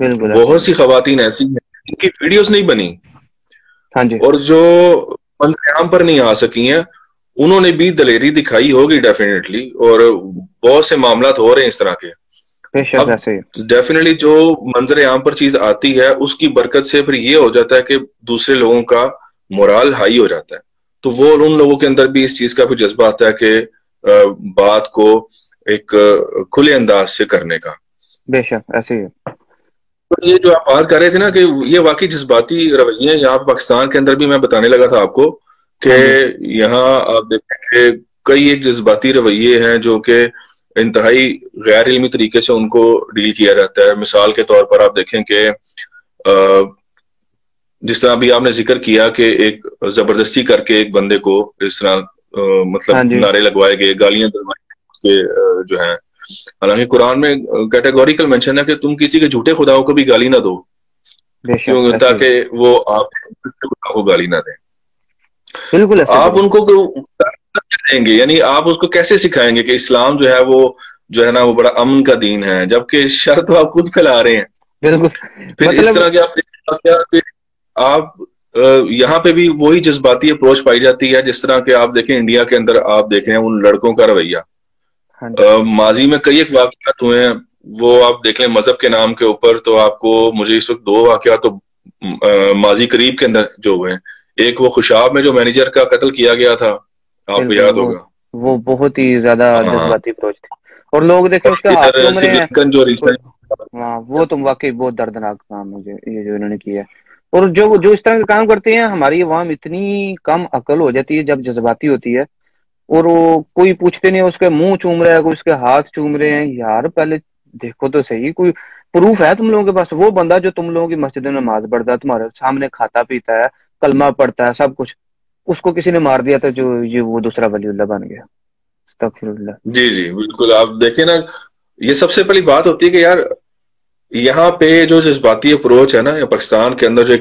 بالکل ایسے بہت ہی سی خواتین ایسی ہیں ان کی ویڈیوز نہیں بنی ہاں جی اور جو منظر عام پر نہیں آ سکی ہیں انہوں نے بھی دلیری دکھائی ہوگی ڈیفینیٹلی، اور بہت سے معاملات ہو رہے ہیں اس طرح کے. بے شک اب ایسے ہی ڈیفینیٹلی جو منظر عام پر چیز آتی ہے اس کی برکت سے پھر یہ ہو جاتا ہے کہ دوسرے لوگوں کا مورال ہائی ہو جاتا ہے، تو وہ ان لوگوں کے اندر بھی اس چیز کا کوئی جذبہ آتا ہے کہ بات کو ایک کھلے انداز سے کرنے کا. بے شک ایسے ہی تو یہ جو آپ بات کر رہے تھے نا کہ یہ واقعی جذباتی رویے ہیں، یہاں پاکستان کے اندر بھی میں بتانے لگا تھا آپ کو کہ ہاں جی یہاں آپ دیکھیں کہ کئی ایک جذباتی رویے ہیں جو کہ انتہائی غیر علمی طریقے سے ان کو ڈیل کیا جاتا ہے. مثال کے طور پر آپ دیکھیں کہ جس طرح ابھی آپ نے ذکر کیا کہ ایک زبردستی کر کے ایک بندے کو اس طرح ہاں مطلب جی نعرے لگوائے گئے، گالیاں دلوائے گئے جو ہیں. حالانکہ قرآن میں کیٹیگوریکل مینشن ہے کہ تم کسی کے جھوٹے خداؤں کو بھی گالی نہ دو، بے کیوں؟ شک ایسے ہی تاکہ وہ آپ کو گالی نہ دیں. بالکل تو ایسے آپ کریں ان کو دیں گے، یعنی آپ اس کو کیسے سکھائیں گے کہ اسلام جو ہے وہ وہ بڑا امن کا دین ہے، جبکہ شر تو آپ خود پھیلا رہے ہیں. بالکل پھر اس مطلب طرح کے آپ یہاں پہ بھی وہی جذباتی اپروچ پائی جاتی ہے جس طرح کہ آپ دیکھیں انڈیا کے اندر آپ دیکھیں ان لڑکوں کا رویہ. ہاں جی ماضی میں کئی ایک واقعات ہوئے ہیں، وہ آپ دیکھ لیں مذہب کے نام کے اوپر، تو آپ کو مجھے اس وقت دو واقعات تو ماضی قریب کے اندر جو ہوئے ہیں. ایک وہ خوشاب میں جو مینیجر کا قتل کیا گیا تھا، آپ کو بالکل یاد ہوگا. وہ بہت ہی زیادہ ہاں، جذباتی اپروچ تھی اور لوگ دیکھیں اس کے ہاتھ ادھر چوم رہے سری ہیں لنکن جو ہاں وہ تو واقعی بہت دردناک کام مجھے یہ جو انہوں نے کیا ہے. اور جو اس طرح کے کام کرتے ہیں ہماری عوام اتنی کم عقل ہو جاتی ہے جب جذباتی ہوتی ہے، اور وہ کوئی پوچھتے نہیں، اس کے منہ چوم رہا ہے، کوئی اس کے ہاتھ چوم رہے ہیں. یار پہلے دیکھو تو صحیح، کوئی پروف ہے تم لوگوں کے پاس؟ وہ بندہ جو تم لوگوں کی مسجد میں نماز پڑھتا ہے، تمہارے سامنے کھاتا پیتا ہے، کلمہ پڑھتا ہے، سب کچھ، اس کو کسی نے مار دیا تھا جو یہ وہ دوسرا ولی اللہ بن گیا. استغفر اللہ. جی جی بالکل. آپ دیکھیں نا، یہ سب سے پہلی بات ہوتی ہے کہ یار یہاں پہ جو جذباتی اپروچ ہے نا، پاکستان کے اندر جو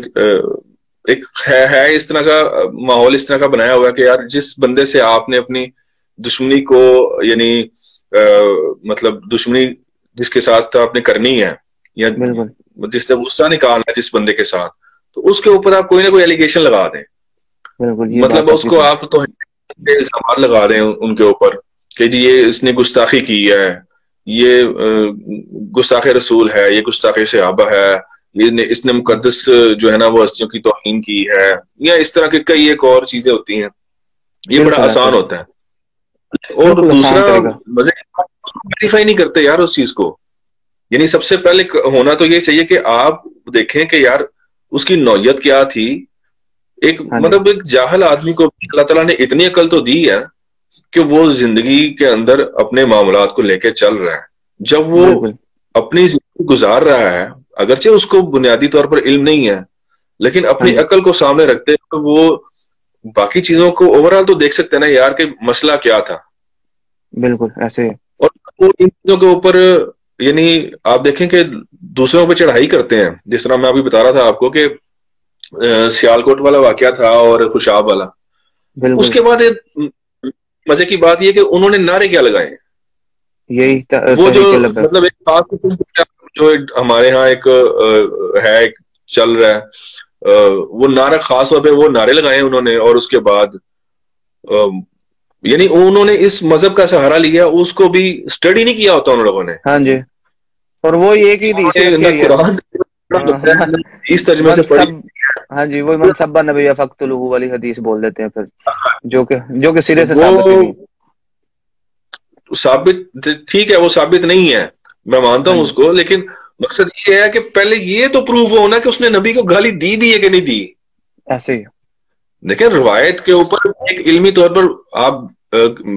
ایک ہے اس طرح کا ماحول اس طرح کا بنایا ہوا ہے کہ یار جس بندے سے آپ نے اپنی دشمنی کو، یعنی مطلب دشمنی جس کے ساتھ آپ نے کرنی ہے، یا بالکل جس نے غصہ نکالنا ہے جس بندے کے ساتھ، تو اس کے اوپر آپ کوئی نہ کوئی ایلیگیشن لگا دیں. بالکل یہ مطلب بات اس کی کو صحیح. آپ تو الزامات لگا رہے ہیں ان کے اوپر کہ جی یہ اس نے گستاخی کی ہے، یہ گستاخ رسول ہے، یہ گستاخ صحابہ ہے، اس نے مقدس جو ہے نا وہ ہستیوں کی توہین کی ہے، یا اس طرح کے کئی ایک اور چیزیں ہوتی ہیں. یہ بڑا بالکل ایسے آسان ہی ہوتا ہے. اور بالکل دوسرا آسان طریقہ. مزے ویریفائی نہیں کرتے یار اس چیز کو. یعنی سب سے پہلے ہونا تو یہ چاہیے کہ آپ دیکھیں کہ یار اس کی نوعیت کیا تھی. ایک ہاں جی مطلب ایک جاہل آدمی کو اللہ تعالیٰ نے اتنی عقل تو دی ہے کہ وہ زندگی کے اندر اپنے معاملات کو لے کے چل رہا ہے. جب وہ بالکل اپنی زندگی گزار رہا ہے، اگرچہ اس کو بنیادی طور پر علم نہیں ہے، لیکن ہاں اپنی جی عقل کو سامنے رکھتے ہوئے وہ باقی چیزوں کو اوور آل تو دیکھ سکتے ہیں نا یار کہ مسئلہ کیا تھا. بالکل ایسے ہی اور وہ ان چیزوں کے اوپر، یعنی آپ دیکھیں کہ دوسروں پہ چڑھائی کرتے ہیں. جس طرح میں ابھی بتا رہا تھا آپ کو کہ سیالکوٹ والا واقعہ تھا اور خوشاب والا. اس بالکل کے بعد مزے کی بات یہ کہ انہوں نے نعرے کیا لگائے. یہی وہ جو تحریک لبیک. مطلب ایک خاص جو ہمارے ہاں ایک ہے چل رہا ہے، وہ نعرہ خاص طور پہ وہ نعرے لگائے انہوں نے. اور اس کے بعد یعنی انہوں نے اس مذہب کا سہارا لیا، اس کو بھی اسٹڈی نہیں کیا ہوتا ان لوگوں نے. ہاں جی اور وہ ایک ہی حدیث رکھ کے نہ آئی ہے. قرآن اس ترجمے سے پڑھی. منصب ہاں جی وہی منصبہ نبی فقتلہ والی حدیث بول دیتے ہیں پھر، جو کہ سرے سے وہ ثابت ہی نہیں. ثابت ٹھیک ہے، وہ ثابت نہیں ہے، میں مانتا ہاں ہوں جی اس کو، لیکن مقصد یہ ہے کہ پہلے یہ تو پروف ہونا کہ اس نے نبی کو گالی دی بھی ہے کہ نہیں دی. ایسے ہی دیکھیں روایت کے اوپر ایک علمی طور پر آپ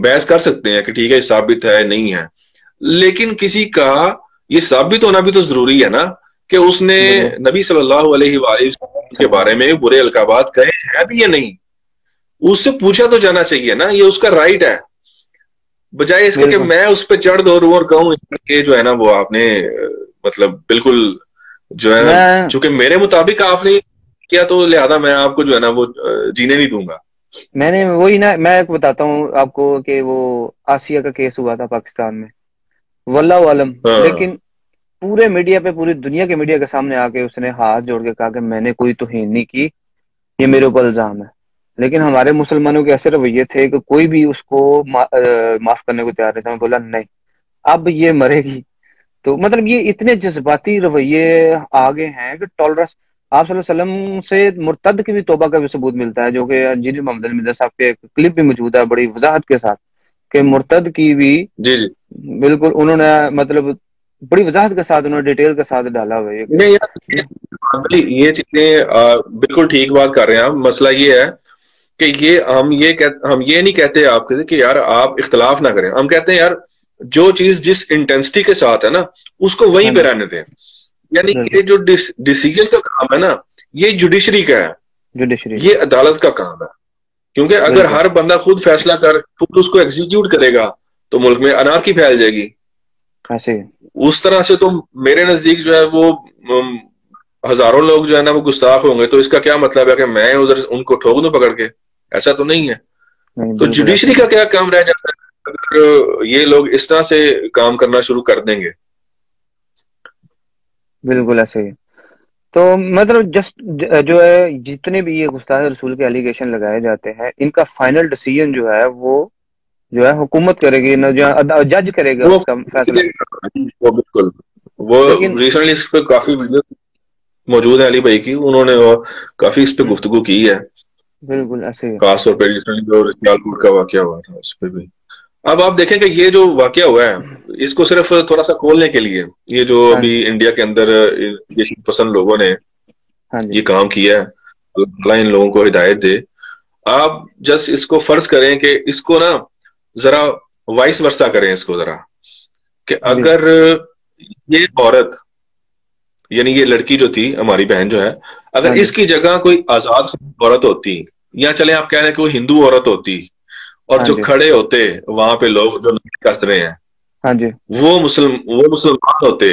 بحث کر سکتے ہیں کہ ٹھیک ہے ثابت ہے نہیں ہے، لیکن کسی کا یہ ثابت ہونا بھی تو ضروری ہے نا کہ اس نے بالکل نبی صلی اللہ علیہ وآلہ وسلم کے بارے میں برے القابات کہے ہیں بھی یا نہیں. اس سے پوچھا تو جانا چاہیے نا، یہ اس کا رائٹ ہے، بجائے اس کے کہ بالکل میں اس پہ چڑھ دوروں اور کہوں کہ جو ہے نا وہ آپ نے مطلب بالکل جو ہے میں چونکہ میرے مطابق آپ نے کیا تو لہذا میں آپ کو جو ہے نا وہ جینے نہیں دوں گا. میں نے وہی نا، میں ایک بتاتا ہوں آپ کو کہ وہ آسیہ کا کیس ہوا تھا پاکستان میں، واللہ عالم، ہاں لیکن پورے میڈیا پہ، پوری دنیا کے میڈیا کے سامنے آ کے اس نے ہاتھ جوڑ کے کہا کہ میں نے کوئی توہین نہیں کی، یہ میرے اوپر الزام ہے. لیکن ہمارے مسلمانوں کے ایسے رویے تھے کہ کوئی بھی اس کو معاف کرنے کو تیار نہیں تھا. میں بولا نہیں، اب یہ مرے گی. تو مطلب یہ اتنے جذباتی رویے آگے ہیں کہ ٹالرنس. آپ صلی اللہ علیہ وسلم سے مرتد کی بھی توبہ کا بھی ثبوت ملتا ہے، جو کہ انجیل محمد المدر صاحب کے کلپ بھی موجود ہے بڑی وضاحت کے ساتھ، کہ مرتد کی بھی جی جی بالکل انہوں نے مطلب بڑی وضاحت کے ساتھ، انہوں نے ڈیٹیل کے ساتھ ڈالا ہوا ہے. نہیں یار، یہ چیزیں بالکل ٹھیک بات کر رہے ہیں آپ. مسئلہ یہ ہے کہ ہم یہ نہیں کہتے آپ کہ یار آپ اختلاف نہ کریں. ہم کہتے ہیں یار جو چیز جس انٹینسٹی کے ساتھ ہے نا اس کو وہیں پہ رہنے دیں. یعنی یہ جو ڈیسیجن کا کام ہے نا یہ جوڈیشری کا ہے، یہ عدالت کا کام ہے. کیونکہ اگر ہر بندہ خود فیصلہ کر خود اس کو ایگزیکیوٹ کرے گا تو ملک میں انارکی پھیل جائے گی. اس طرح سے تو میرے نزدیک جو ہے وہ ہزاروں لوگ جو ہے نا وہ گستاخ ہوں گے. تو اس کا کیا مطلب ہے کہ میں ادھر ان کو ٹھوک دوں پکڑ کے؟ ایسا تو نہیں ہے. تو جوڈیشری کا کیا کام رہ جاتا ہے اگر یہ لوگ اس طرح سے کام کرنا شروع کر دیں گے؟ بالکل ایسے ہی. تو مطلب جسٹ جو ہے جتنے بھی یہ گستاخ رسول کے ایلیگیشن لگائے جاتے ہیں، ان کا فائنل ڈیسیژن جو ہے وہ جو ہے حکومت کرے گی، جج کرے گا اس کا فیصلہ. وہ بالکل وہ ریسنٹلی اس پہ کافی ویڈیو موجود ہے علی بھائی کی، انہوں نے کافی اس پہ گفتگو کی ہے. بالکل ایسے ہی. خاص طور پہ جو سیالکوٹ کا واقعہ ہوا تھا اس پہ بھی. اب آپ دیکھیں کہ یہ جو واقعہ ہوا ہے اس کو صرف تھوڑا سا کھولنے کے لیے یہ جو ابھی انڈیا کے اندر یہ پسند لوگوں نے یہ کام کیا ہے، اللہ ان لوگوں کو ہدایت دے. آپ جس اس کو فرض کریں کہ اس کو نا ذرا وائس ورسا کریں اس کو ذرا، کہ اگر یہ عورت یعنی یہ لڑکی جو تھی ہماری بہن جو ہے، اگر اس کی جگہ کوئی آزاد عورت ہوتی، یا چلیں آپ کہہ رہے ہیں کہ وہ ہندو عورت ہوتی، اور جو کھڑے ہوتے وہاں پہ لوگ جو کس رہے ہیں وہ مسلمان ہوتے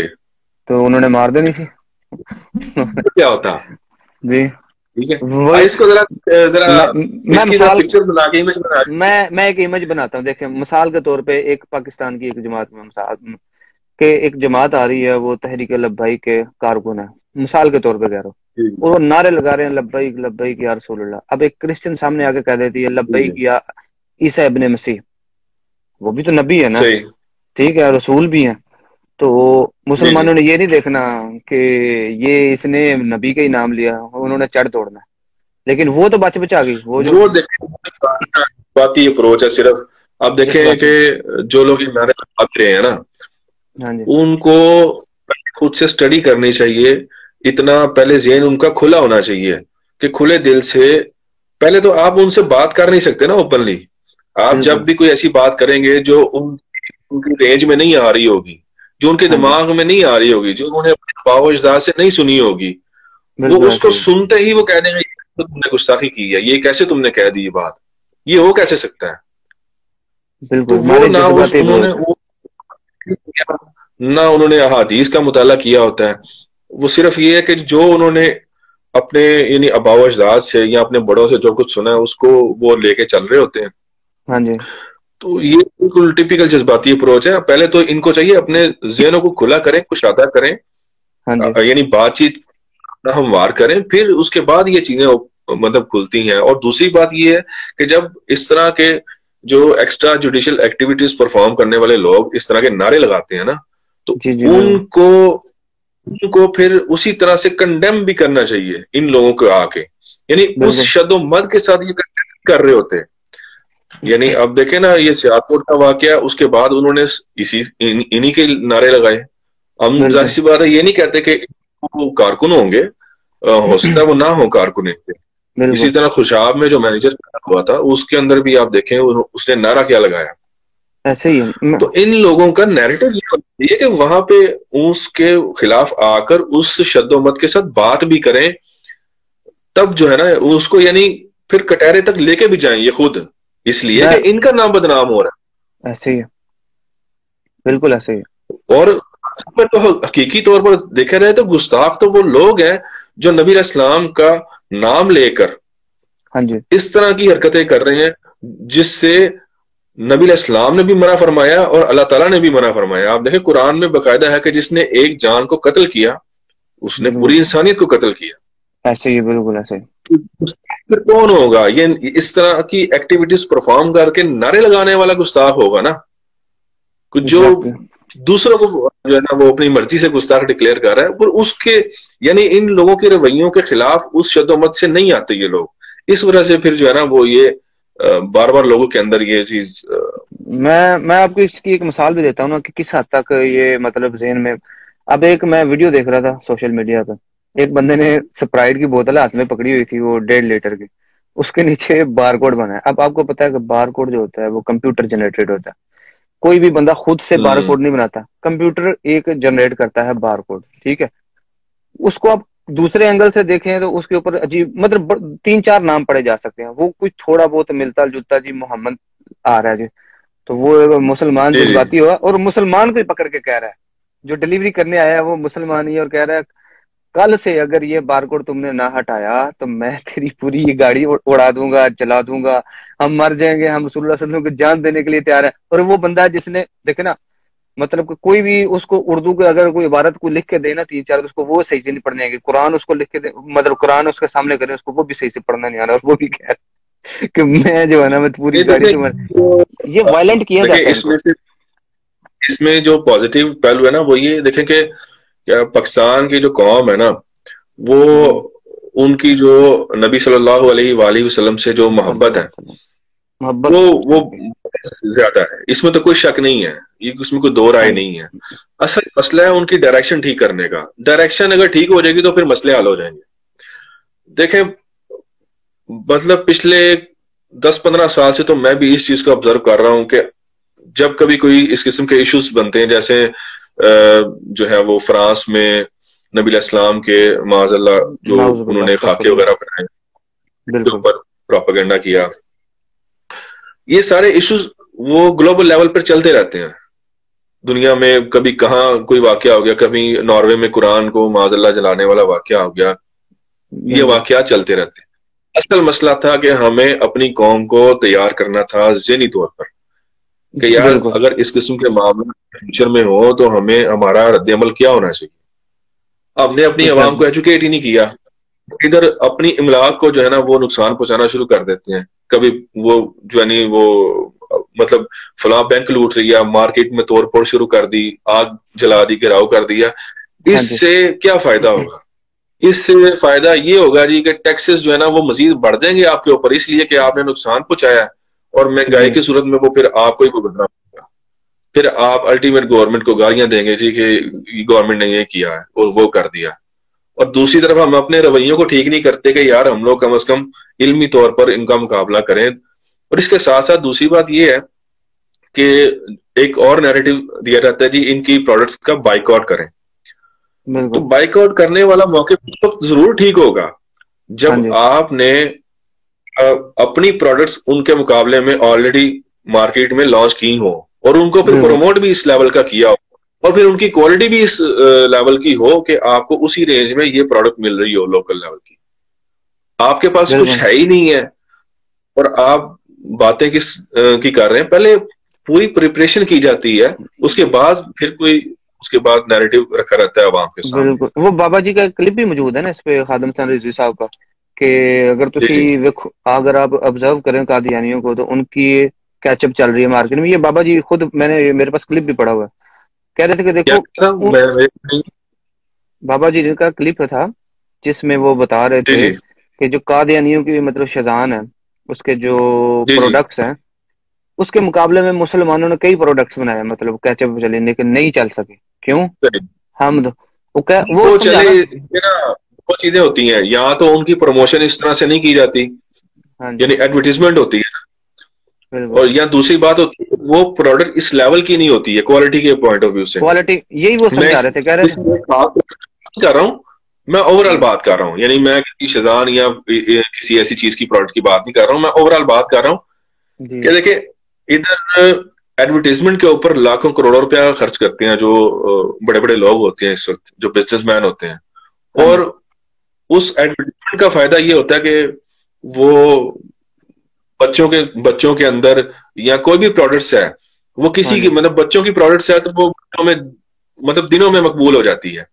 تو انہوں نے مار دینی تھی. کیا ہوتا؟ جی ٹھیک ہے، اس کو ذرا میں ایک امیج بناتا ہوں. دیکھیں مثال کے طور پہ ایک پاکستان کی ایک جماعت میں کہ ایک جماعت آ رہی ہے، وہ تحریک لبیک کے کارکن ہے، مثال کے طور پہ کہہ رہا ہوں، وہ نعرے لگا رہے ہیں لبیک لبیک یا رسول اللہ. اب ایک کرسچن سامنے آ کے کہہ دیتی ہے لبیک یا عیسیٰ ابن مسیح، وہ بھی تو نبی ہے نا، ٹھیک ہے، رسول بھی ہیں. تو مسلمانوں نے یہ نہیں دیکھنا کہ یہ اس نے نبی کا ہی نام لیا، انہوں نے چڑھ توڑنا. لیکن وہ تو بچ بچا گئی. وہ باتی اپروچ ہے صرف. آپ دیکھیں کہ جو لوگ اس نعرے لگا رہے ہیں نا ان کو خود سے سٹڈی کرنی چاہیے. اتنا پہلے ذہن ان کا کھلا ہونا چاہیے کہ کھلے دل سے پہلے تو آپ ان سے بات کر نہیں سکتے نا اوپنلی. آپ جب بھی کوئی ایسی بات کریں گے جو ان کی رینج میں نہیں آ رہی ہوگی، جو ان کے دماغ میں نہیں آ رہی ہوگی، جو انہوں نے اپنے باو اجداد سے نہیں سنی ہوگی، وہ اس کو سنتے ہی وہ کہہ دیں گے تم نے گستاخی کی ہے، یہ کیسے تم نے کہہ دی یہ بات، یہ ہو کیسے سکتا ہے؟ نہ انہوں نے احادیث کا مطالعہ کیا ہوتا ہے. وہ صرف یہ ہے کہ جو انہوں نے اپنے یعنی آباء و اجداد سے یا اپنے بڑوں سے جو کچھ سنا ہے اس کو وہ لے کے چل رہے ہوتے ہیں. تو یہ بالکل ٹپیکل جذباتی اپروچ ہے. پہلے تو ان کو چاہیے اپنے ذہنوں کو کھلا کریں، کشادہ کریں، یعنی بات چیت ہموار کریں، پھر اس کے بعد یہ چیزیں مطلب کھلتی ہیں. اور دوسری بات یہ ہے کہ جب اس طرح کے جو ایکسٹرا جوڈیشل ایکٹیویٹیز پرفارم کرنے والے لوگ اس طرح کے نعرے لگاتے ہیں نا، تو ان کو پھر اسی طرح سے کنڈیم بھی کرنا چاہیے ان لوگوں کو آ کے، یعنی اس شد و مد کے ساتھ یہ کنڈیم کر رہے ہوتے ہیں. یعنی اب دیکھیں نا یہ سیالکوٹ کا واقعہ، اس کے بعد انہوں نے انہی کے نعرے لگائے. ہم ظاہر سی بات ہے یہ نہیں کہتے کہ وہ کارکن ہوں گے، ہو سکتا ہے وہ نہ ہو کارکن. اسی طرح خوشاب میں جو مینیجر ہوا تھا اس کے اندر بھی آپ دیکھیں اس نے نعرہ کیا لگایا. ایسے ہی تو ان لوگوں کا نیریٹو یہ کہ وہاں پہ اس کے خلاف آ کر اس شد و مت کے ساتھ بات بھی کریں، تب جو ہے نا اس کو یعنی پھر کٹہرے تک لے کے بھی جائیں یہ خود، اس لیے کہ ان کا نام بدنام ہو رہا ہے. ایسے ہی بالکل ایسے ہی. اور تو حقیقی طور پر دیکھا رہے تو گستاخ تو وہ لوگ ہیں جو نبی علیہ السلام کا نام لے کر اس طرح کی حرکتیں کر رہے ہیں جس سے نبی علیہ السلام نے بھی منع فرمایا اور اللہ تعالیٰ نے بھی منع فرمایا. آپ دیکھیں قرآن میں باقاعدہ ہے کہ جس نے ایک جان کو قتل کیا اس نے پوری انسانیت کو قتل کیا. ایسے ہی بالکل ایسے ہی. پھر کون ہوگا یہ اس طرح کی ایکٹیویٹیز پرفارم کر کے نعرے لگانے والا گستاخ ہوگا نا, جو دوسروں کو جو ہے نا وہ اپنی مرضی سے گستاخ ڈکلیئر کر رہا ہے, پر اس کے یعنی ان لوگوں کے رویوں کے خلاف اس شد و مت سے نہیں آتے یہ لوگ. اس وجہ سے پھر جو ہے نا وہ یہ بار بار لوگوں کے اندر یہ چیز. میں آپ کو اس کی ایک مثال بھی دیتا ہوں نا کہ کس حد تک یہ مطلب ذہن میں. اب ایک میں ویڈیو دیکھ رہا تھا سوشل میڈیا پہ, ایک بندے نے سپرائٹ کی بوتل ہاتھ میں پکڑی ہوئی تھی, وہ 1.5 لیٹر کی, اس کے نیچے بار کوڈ بنا ہے. اب آپ کو پتا ہے کہ بار کوڈ جو ہوتا ہے وہ کمپیوٹر جنریٹڈ ہوتا ہے, کوئی بھی بندہ خود سے بار کوڈ نہیں بناتا, کمپیوٹر ایک جنریٹ کرتا ہے بار کوڈ, ٹھیک ہے. اس کو آپ دوسرے اینگل سے دیکھیں تو اس کے اوپر عجیب مطلب 3-4 نام پڑے جا سکتے ہیں. وہ کچھ تھوڑا بہت ملتا جلتا جی محمد آ رہا ہے جی, تو وہ مسلمان جذباتی ہوا اور مسلمان کو ہی پکڑ کے کہہ رہا ہے, جو ڈیلیوری کرنے آیا ہے وہ مسلمان ہی, اور کہہ رہا ہے کل سے اگر یہ بار کوڈ تم نے نہ ہٹایا تو میں تیری پوری یہ گاڑی اڑا دوں گا, جلا دوں گا, ہم مر جائیں گے, ہم رسول اللہ صلی اللہ علیہ وسلم کو جان دینے کے لیے تیار ہے. اور وہ بندہ جس نے دیکھے نا مطلب کہ کوئی بھی اس کو اردو کے اگر کوئی عبارت کو لکھ کے دے نا 3-4 اس کو وہ صحیح سے نہیں پڑھنے آئے گی. قرآن اس کو لکھ کے دے مطلب قرآن اس کے سامنے کرے اس کو وہ بھی صحیح سے پڑھنا نہیں آ رہا, اور وہ بھی کہہ رہا کہ میں جو ہے نا میں پوری گاڑی سے یہ وائلنٹ کیا جاتا ہے. اس میں جو پازیٹیو پہلو ہے نا وہ یہ دیکھیں کہ پاکستان کی جو قوم ہے نا وہ ان کی جو نبی صلی اللہ علیہ وآلہ وسلم سے جو محبت ہے وہ زیادہ ہے, اس میں تو کوئی شک نہیں ہے, اس میں کوئی دو رائے نہیں ہے. اصل مسئلہ ہے ان کی ڈائریکشن ٹھیک کرنے کا. ڈائریکشن اگر ٹھیک ہو جائے گی تو پھر مسئلے حل ہو جائیں گے. دیکھیں مطلب پچھلے 10-15 سال سے تو میں بھی اس چیز کو آبزرو کر رہا ہوں کہ جب کبھی کوئی اس قسم کے ایشوز بنتے ہیں, جیسے جو ہے وہ فرانس میں نبی علیہ السلام کے معاذ اللہ جو انہوں نے خاکے وغیرہ بنائے, پروپیگنڈا کیا, یہ سارے ایشوز وہ گلوبل لیول پر چلتے رہتے ہیں دنیا میں. کبھی کہاں کوئی واقعہ ہو گیا, کبھی ناروے میں قرآن کو معاذ اللہ جلانے والا واقعہ ہو گیا, یہ واقعات چلتے رہتے ہیں. اصل مسئلہ تھا کہ ہمیں اپنی قوم کو تیار کرنا تھا ذہنی طور پر کہ یار اگر اس قسم کے معاملے فیوچر میں ہو تو ہمیں ہمارا رد عمل کیا ہونا چاہیے. ہم نے اپنی عوام کو ایجوکیٹ ہی نہیں کیا, ادھر اپنی املاک کو جو ہے نا وہ نقصان پہنچانا شروع کر دیتے ہیں. کبھی وہ جو ہے وہ مطلب فلاں بینک لوٹ رہی ہے, مارکیٹ میں توڑ پھوڑ شروع کر دی, آگ جلا دی, گھراؤ کر دیا. اس سے کیا فائدہ ہوگا؟ اس سے فائدہ یہ ہوگا جی کہ ٹیکسز جو ہے نا وہ مزید بڑھ جائیں گے آپ کے اوپر, اس لیے کہ آپ نے نقصان پہنچایا ہے, اور مہنگائی کی صورت میں وہ پھر آپ کو ہی بھگتنا پڑے گا. پھر آپ الٹیمیٹ گورنمنٹ کو گالیاں دیں گے جی کہ گورنمنٹ نے یہ کیا ہے اور وہ کر دیا. اور دوسری طرف ہم اپنے رویوں کو ٹھیک نہیں کرتے کہ یار ہم لوگ کم از کم علمی طور پر ان کا مقابلہ کریں. اور اس کے ساتھ ساتھ دوسری بات یہ ہے کہ ایک اور نیریٹو دیا جاتا ہے جی ان کی پروڈکٹس کا بائیک آؤٹ کریں. تو بائیک آؤٹ کرنے والا موقع اس وقت ضرور ٹھیک ہوگا جب آپ نے اپنی پروڈکٹس ان کے مقابلے میں آلریڈی مارکیٹ میں لانچ کی ہو اور ان کو پھر پروموٹ بھی اس لیول کا کیا ہو, اور پھر ان کی کوالٹی بھی اس لیول کی ہو کہ آپ کو اسی رینج میں یہ پروڈکٹ مل رہی ہو لوکل لیول کی. آپ کے پاس کچھ ہے ہی نہیں ہے اور آپ باتیں کس کی کر رہے ہیں. پہلے پوری پریپریشن کی جاتی ہے, اس کے بعد پھر کوئی اس کے بعد نیریٹو رکھا رہتا ہے عوام کے سامنے. بالکل, وہ بابا جی کا کلپ بھی موجود ہے نا اس پہ, خادم حسین رضوی صاحب کا, کہ اگر آپ آبزرو کریں قادیانیوں کو تو ان کی کیچ اپ چل رہی ہے مارکیٹ میں. یہ بابا جی خود میں نے میرے پاس کلپ بھی پڑا ہوا ہے, کہہ رہے تھے کہ دیکھو بابا جی کا کلپ تھا جس میں وہ بتا رہے تھے کہ جو قادیانیوں کی مطلب شیطان ہے اس کے جو پروڈکٹس ہیں اس کے مقابلے میں مسلمانوں نے کئی پروڈکٹس بنائے, مطلب کیچ اپ چلے لیکن نہیں چل سکے. کیوں؟ ہم وہ چیزیں ہوتی ہیں, یہاں تو ان کی پروموشن اس طرح سے نہیں کی جاتی, یعنی ایڈورٹیزمنٹ ہوتی ہے, اور یا دوسری بات ہوتی ہے وہ پروڈکٹ اس لیول کی نہیں ہوتی ہے کوالٹی کے پوائنٹ آف ویو سے. کوالٹی یہی وہ سمجھا رہے تھے, کہہ رہے تھے کر رہا ہوں میں اوور آل بات کر رہا ہوں, یعنی میں کسی شیطان یا کسی ایسی چیز کی پروڈکٹ کی بات نہیں کر رہا ہوں, میں اوور آل بات کر رہا ہوں کہ دیکھیں ادھر ایڈورٹیزمنٹ کے اوپر لاکھوں کروڑوں روپیہ خرچ کرتے ہیں جو بڑے بڑے لوگ ہوتے ہیں اس وقت, جو بزنس مین ہوتے ہیں, اور اس ایڈورٹیزمنٹ کا فائدہ یہ ہوتا ہے کہ وہ بچوں کے اندر یا کوئی بھی پروڈکٹس ہے وہ کسی کی مطلب بچوں کی پروڈکٹس ہے تو وہ بچوں میں مطلب دنوں میں مقبول ہو جاتی ہے.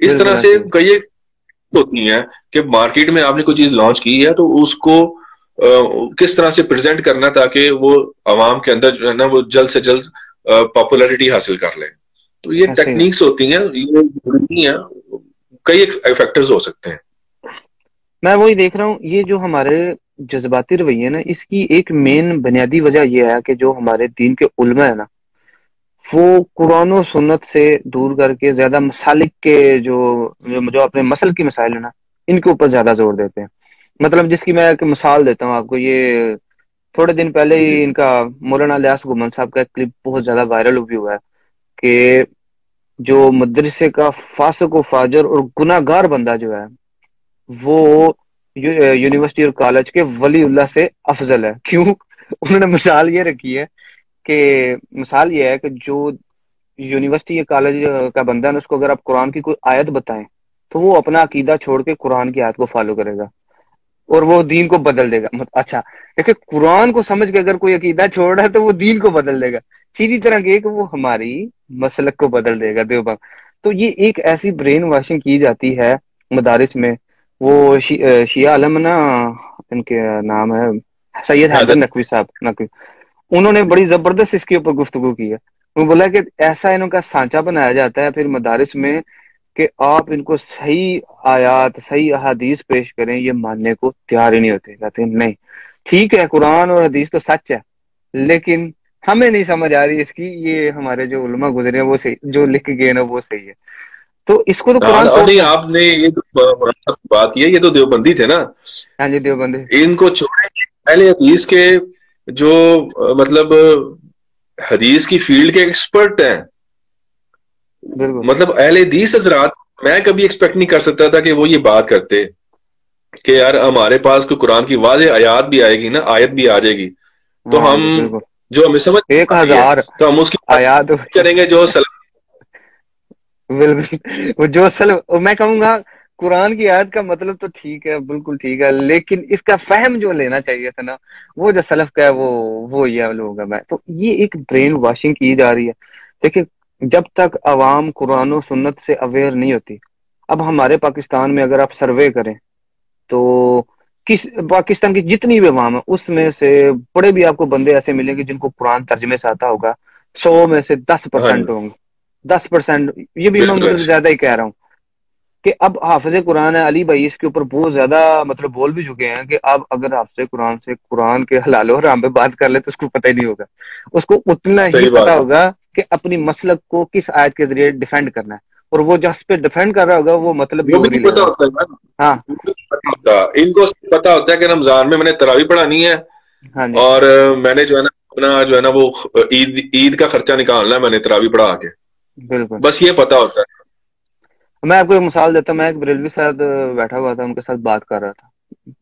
اس طرح سے کئی ہوتی ہیں کہ مارکیٹ میں آپ نے کوئی چیز لانچ کی ہے تو اس کو کس طرح سے پریزنٹ کرنا تاکہ وہ عوام کے اندر جو ہے نا وہ جلد سے جلد پاپولیرٹی حاصل کر لیں. تو یہ ٹیکنیکس ہوتی ہیں, یہ ضروری ہیں, کئی فیکٹرز ہو سکتے ہیں. میں وہی دیکھ رہا ہوں, یہ جو ہمارے جذباتی رویے نا, اس کی ایک مین بنیادی وجہ یہ ہے کہ جو ہمارے دین کے علماء ہے نا, وہ قرآن و سنت سے دور کر کے زیادہ مسالک کے جو اپنے مسل کی مسائل ہیں نا, ان کے اوپر زیادہ زور دیتے ہیں. مطلب جس کی میں ایک مثال دیتا ہوں آپ کو. یہ تھوڑے دن پہلے ہی ان کا مولانا الیاس گومن صاحب کا ایک کلپ بہت زیادہ وائرل بھی ہوا ہے کہ جو مدرسے کا فاسق و فاجر اور گناہ گار بندہ جو ہے وہ یونیورسٹی اور کالج کے ولی اللہ سے افضل ہے. کیوں؟ انہوں نے مثال یہ رکھی ہے کہ مثال یہ ہے کہ جو یونیورسٹی یا کالج کا بندہ ہے اس کو اگر آپ قرآن کی کوئی آیت بتائیں تو وہ اپنا عقیدہ چھوڑ کے قرآن کی آیت کو فالو کرے گا اور وہ دین کو بدل دے گا. اچھا دیکھیں, قرآن کو سمجھ کے اگر کوئی عقیدہ چھوڑ رہا ہے تو وہ دین کو بدل دے گا. سیدھی طرح کہ وہ ہماری مسلک کو بدل دے گا دیوبند. تو یہ ایک ایسی برین واشنگ کی جاتی ہے مدارس میں. وہ شیعہ علم نا, ان کے نام ہے سید حیدر نقوی صاحب, نقوی, انہوں نے بڑی زبردست اس کے اوپر گفتگو کی ہے. وہ بولا کہ ایسا انہوں کا سانچہ بنایا جاتا ہے پھر مدارس میں کہ آپ ان کو صحیح آیات صحیح احادیث پیش کریں, یہ ماننے کو تیار ہی نہیں ہوتے. کہتے ہیں نہیں ٹھیک ہے قرآن اور حدیث تو سچ ہے لیکن ہمیں نہیں سمجھ آ رہی اس کی, یہ ہمارے جو علماء گزرے ہیں وہ صحیح, جو لکھ گئے نا وہ صحیح ہے. تو اس کو تو قرآن نہیں, آپ نے یہ بات کی ہے, یہ تو دیوبندی تھے نا. ہاں جی دیوبندی. ان کو چھوڑیں, پہلے حدیث کے جو مطلب حدیث کی فیلڈ کے ایکسپرٹ ہیں, مطلب اہل حدیث حضرات, میں کبھی ایکسپیکٹ نہیں کر سکتا تھا کہ وہ یہ بات کرتے کہ یار ہمارے پاس کوئی قرآن کی واضح آیات بھی آئے گی نا, آیت بھی آ جائے گی تو ہم جو ہمیں سمجھ 1000 تو ہم اس کی آیات کریں گے جو بالکل وہ جو میں کہوں گا قرآن کی آیت کا مطلب تو ٹھیک ہے, بالکل ٹھیک ہے, لیکن اس کا فہم جو لینا چاہیے تھا نا وہ جو سلف کا ہے وہ یہ لوگوں کا. تو یہ ایک برین واشنگ کی جا رہی ہے. دیکھیں جب تک عوام قرآن و سنت سے اویئر نہیں ہوتی, اب ہمارے پاکستان میں اگر آپ سروے کریں تو پاکستان کی جتنی بھی عوام ہے اس میں سے بڑے بھی آپ کو بندے ایسے ملیں گے جن کو قرآن ترجمے سے آتا ہوگا, 100 میں سے 10% ہوں گے, 10%. یہ بھی میں مطلب زیادہ ہی کہہ رہا ہوں کہ اب حافظ قرآن ہے علی بھائی, اس کے اوپر بہت زیادہ مطلب بول بھی چکے ہیں کہ اب اگر حافظ قرآن سے قرآن کے حلال و حرام پہ بات کر لے تو اس کو پتہ ہی نہیں ہوگا, اس کو اتنا ہی پتا ہوگا کہ اپنی مسلک کو کس آیت کے ذریعے ڈیفینڈ کرنا ہے, اور وہ جس پہ ڈیفینڈ کر رہا ہوگا وہ مطلب بھی وہی لے گا. ہاں ان کو پتا ہوتا ہے کہ رمضان میں نے تراویح پڑھانی ہے اور میں نے جو ہے نا اپنا جو ہے نا وہ عید کا خرچہ نکالنا ہے, میں نے تراویح پڑھا کے, بالکل بس یہ پتا ہوتا ہے. میں آپ کو ایک مثال دیتا ہوں. میں ایک بریلوی ساتھ بیٹھا ہوا تھا, ان کے ساتھ بات کر رہا تھا.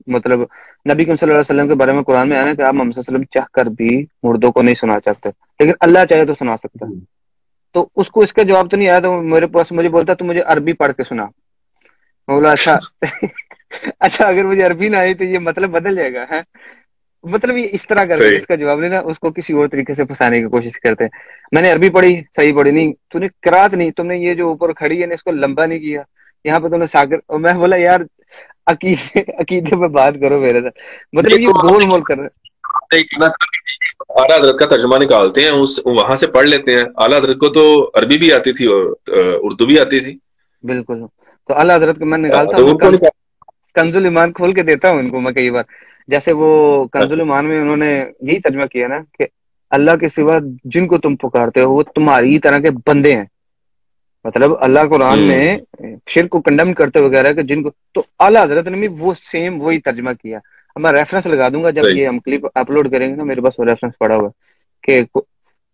مطلب نبی صلی اللہ علیہ وسلم کے بارے میں قرآن میں آیا کہ آپ محمد صلی اللہ علیہ وسلم چاہ کر بھی مردوں کو نہیں سنا سکتے, لیکن اللہ چاہے تو سنا سکتا ہے. تو اس کو اس کا جواب تو نہیں آیا, تو میرے پاس مجھے بولتا تو مجھے عربی پڑھ کے سنا. میں بولا اچھا اچھا اگر مجھے عربی نہ آئی تو یہ مطلب بدل جائے گا. مطلب یہ اس طرح کرتے اس کا جواب نہیں نا, اس کو کسی اور طریقے سے پھنسانے کی کوشش کرتے ہیں. میں نے عربی پڑھی, صحیح پڑھی نہیں, تو نے قرات نہیں, تم نے یہ جو اوپر کھڑی ہے نا اس کو لمبا نہیں کیا, یہاں پہ تم نے ساگر. اور میں بولا یار عقیدے پہ بات کرو میرے ساتھ, مطلب یہ گول مول کر رہے. اعلیٰ حضرت کا ترجمہ نکالتے ہیں, وہاں سے پڑھ لیتے ہیں. اعلیٰ حضرت کو تو عربی بھی آتی تھی اور اردو بھی آتی تھی. بالکل. تو اعلیٰ حضرت کو میں نکالتا ہوں, کنز الایمان کھول کے دیتا ہوں ان کو میں کئی بار. جیسے وہ کنز الایمان میں انہوں نے یہی ترجمہ کیا نا کہ اللہ کے سوا جن کو تم پکارتے ہو وہ تمہاری طرح کے بندے ہیں. مطلب اللہ قرآن میں شرک کو کنڈم کرتے وغیرہ کہ جن کو, تو اعلیٰ حضرت نے بھی وہ سیم وہی ترجمہ کیا. میں ریفرنس لگا دوں گا جب یہ ہم کلپ اپلوڈ کریں گے نا, میرے پاس وہ ریفرنس پڑا ہوا کہ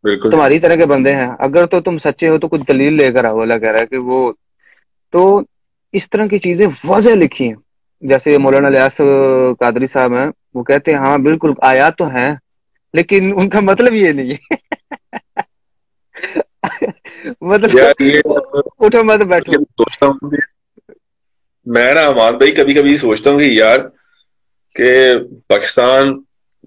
تمہاری طرح کے بندے ہیں, اگر تو تم سچے ہو تو کچھ دلیل لے کر آؤ. اللہ کہہ رہا ہے کہ وہ, تو اس طرح کی چیزیں واضح لکھی ہیں. جیسے مولانا الیاس قادری صاحب ہیں, وہ کہتے ہیں ہاں بالکل آیات تو ہیں لیکن ان کا مطلب یہ نہیں ہے. مطلب اٹھو مت بیٹھو. میں نا امان بھائی کبھی کبھی سوچتا ہوں کہ یار کہ پاکستان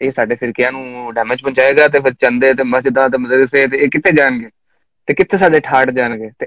ਇਹ ਸਾਡੇ ਫਿਰਕਿਆਂ ਨੂੰ ਡੈਮੇਜ ਪਹੁੰਚਾਏਗਾ ਤੇ ਫਿਰ ਚੰਦੇ ਤੇ ਮਸਜਿਦਾਂ ਤੇ ਮਦਰਸੇ ਤੇ ਇਹ ਕਿੱਥੇ ਜਾਣਗੇ ਤੇ ਕਿੱਥੇ ਸਾਡੇ ਠਾੜ ਜਾਣਗੇ ਤੇ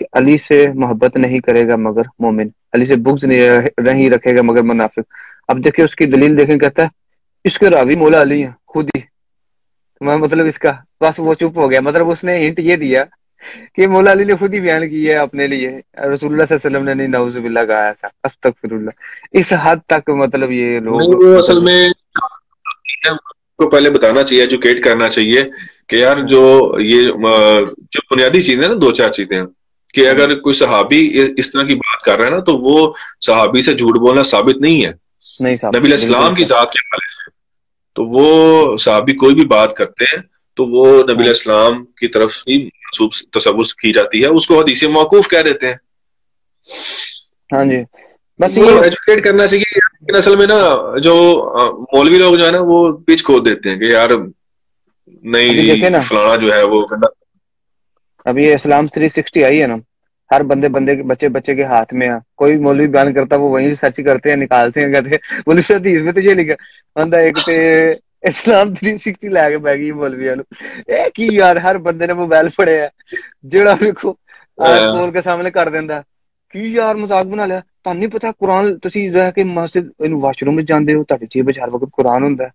کہ علی سے محبت نہیں کرے گا مگر مومن، علی سے بغض نہیں رکھے گا مگر منافق۔ اب دیکھیں اس کی دلیل دیکھیں، کہتا ہے اس کے راوی مولا علی ہیں خود ہی۔ میں مطلب اس کا بس وہ چپ ہو گیا، مطلب اس نے ہنٹ یہ دیا کہ مولا علی نے خود ہی بیان کی ہے اپنے لیے، رسول اللہ صلی اللہ علیہ وسلم نے نہیں، نعوذ باللہ کہا ایسا، استغفر اللہ۔ اس حد تک مطلب یہ نہیں، لوگ وہ اصل مطلب میں کو پہلے بتانا چاہیے، ایجوکیٹ کرنا چاہیے کہ یار ہاں جو یہ جو بنیادی چیزیں نا، دو چار چیزیں کہ ہاں اگر کوئی صحابی اس طرح کی بات کر رہا ہے نا، تو وہ صحابی سے جھوٹ بولنا ثابت نہیں ہے نہیں صاحب، نبی علیہ بالکل السلام کی صاحب، ذات کے حوالے سے۔ تو وہ صحابی کوئی بھی بات کرتے ہیں تو وہ نبی ہاں علیہ السلام کی طرف سے منسوب تصور کی جاتی ہے، اس کو حدیث موقوف کہہ دیتے ہیں۔ ہاں جی، بس وہ یہ ایجوکیٹ کرنا چاہیے، لیکن اصل میں نا جو مولوی لوگ جو ہے نا، وہ پیچ کھود دیتے ہیں کہ یار نہیں ابھی دیکھیں جی نا، فلانا جو ہے وہ ابھی یہ اسلام 360 آئی ہے نا، ہر بندے کے بچے کے ہاتھ میں ہے، کوئی مولوی بیان کرتا ہے وہ وہیں سرچ کرتے ہیں، نکالتے ہیں، کہتے ہیں بولے حدیث میں تو یہ لکھا بندہ ایک تے اسلام 360 لے کے بہ گئی مولویا نو، اے کی یار ہر بندے نے موبائل پڑے ہے، جڑا ویکھو آج کھول کے سامنے کر دیندا کی یار مذاق بنا لیا، تہن نہیں پتا قرآن تسی رہ کے مسجد واش روم جاندے ہو، تہاڈی جیب وچ ہر وقت قرآن ہوندا ہے،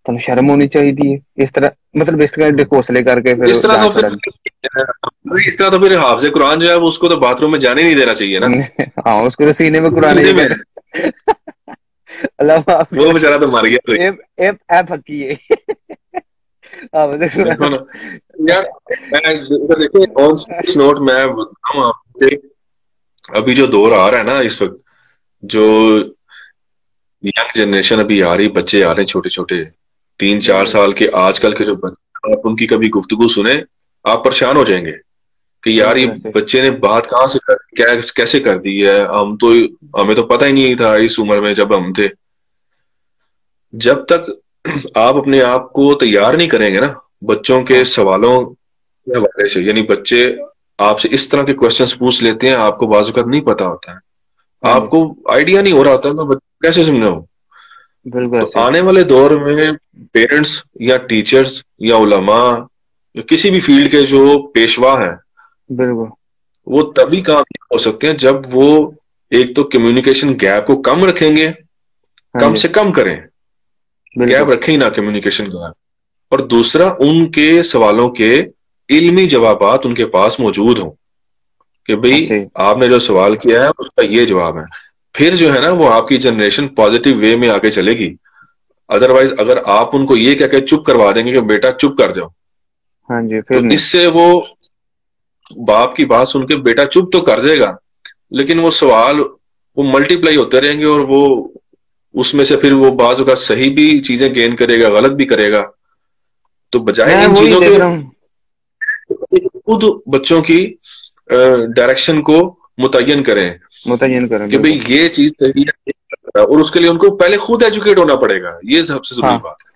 تہن شرم ہونی چاہیے، اس طرح مطلب اس طرح ڈکوسلے کر کے پھر اس طرح جان تو چھوڑا۔ پھر حافظ قرآن جو ہے وہ اس کو تو باتھ روم میں جانے نہیں دینا چاہیے نا، ہاں اس کو تو سینے میں قرآن سینے یہ میں کہتے اللہ معاف وہ کرے، بےچارا تو مر گیا۔ اے پھکی ہے دیکھو نا یار، دیکھیں آن سیریس نوٹ میں بتاؤں آپ کو کہ ابھی جو دور آ رہا ہے نا اس وقت، جو ینگ جنریشن ابھی آ رہی، بچے آ رہے ہیں چھوٹے چھوٹے 3 4 سال کے، آج کل کے جو بچے، آپ ان کی کبھی گفتگو سنیں آپ پریشان ہو جائیں گے کہ یار بالکل یہ ایسے بچے نے بات کہاں سے کیسے کر دی ہے، ہمیں تو پتہ ہی نہیں تھا اس عمر میں جب ہم تھے۔ جب تک آپ اپنے آپ کو تیار نہیں کریں گے نا بچوں کے ہاں سوالوں کے حوالے سے، یعنی بچے آپ سے اس طرح کے کوشچنس پوچھ لیتے ہیں، آپ کو بعض اوقات نہیں پتا ہوتا ہے، ہاں جی، آپ کو آئیڈیا نہیں ہو رہا ہوتا میں کیسے سمجھاؤں۔ بالکل تو ایسے آنے والے دور میں پیرنٹس یا ٹیچرز یا علماء یا کسی بھی فیلڈ کے جو پیشوا ہیں، بالکل، وہ تبھی کامیاب ہو سکتے ہیں جب وہ ایک تو کمیونیکیشن گیپ کو کم رکھیں گے، ہاں کم جی، سے کم کریں، بالکل، گیپ رکھیں ہی نہ کمیونیکیشن گیپ، اور دوسرا ان کے سوالوں کے علمی جوابات ان کے پاس موجود ہوں کہ بھئی ایسے ہی، آپ نے جو سوال کیا ہے اس کا یہ جواب ہے، پھر جو ہے نا وہ آپ کی جنریشن پازیٹیو وے میں آگے چلے گی۔ ادروائز اگر آپ ان کو یہ کہہ کے چپ کروا دیں گے کہ بیٹا چپ کر جاؤ، ہاں جی، تو پھر نہیں، اس سے وہ باپ کی بات سن کے بیٹا چپ تو کر جائے گا، لیکن وہ سوال وہ ملٹی پلائی ہوتے رہیں گے، اور وہ اس میں سے پھر وہ بعض اوقات صحیح بھی چیزیں گین کرے گا، غلط بھی کرے گا۔ تو بجائے میں ان وہی چیزوں کے دیکھ رہا ہوں، خود بچوں کی ڈائریکشن کو متعین کریں متعین کریں، کہ بالکل، بھئی یہ چیز صحیح ہے، اور اس کے لیے ان کو پہلے خود ایجوکیٹ ہونا پڑے گا، یہ سب سے ہاں ضروری بات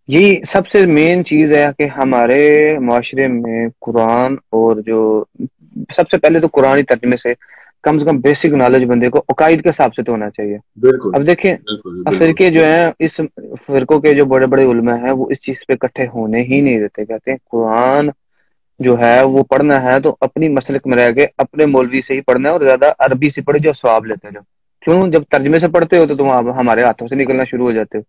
یہی سب سے مین چیز ہے کہ ہمارے معاشرے میں قرآن اور جو سب سے پہلے تو قرآنی ترجمے سے کم بیسک نالج بندے کو عقائد کے حساب سے تو ہونا چاہیے۔ ہے۔ بالکل اب دیکھیں بالکل بالکل فرقے جو ہیں، اس فرقوں کے جو بڑے بڑے علماء ہیں وہ اس چیز پہ اکٹھے ہونے ہی نہیں دیتے، کہتے ہیں قرآن جو ہے وہ پڑھنا ہے تو اپنی مسلک میں رہ کے اپنے مولوی سے ہی پڑھنا ہے، اور زیادہ عربی سے پڑھے جو ثواب لیتے ہیں، جو کیوں جب ترجمے سے پڑھتے ہو تو تم ہمارے ہاتھوں سے نکلنا شروع ہو جاتے ہو۔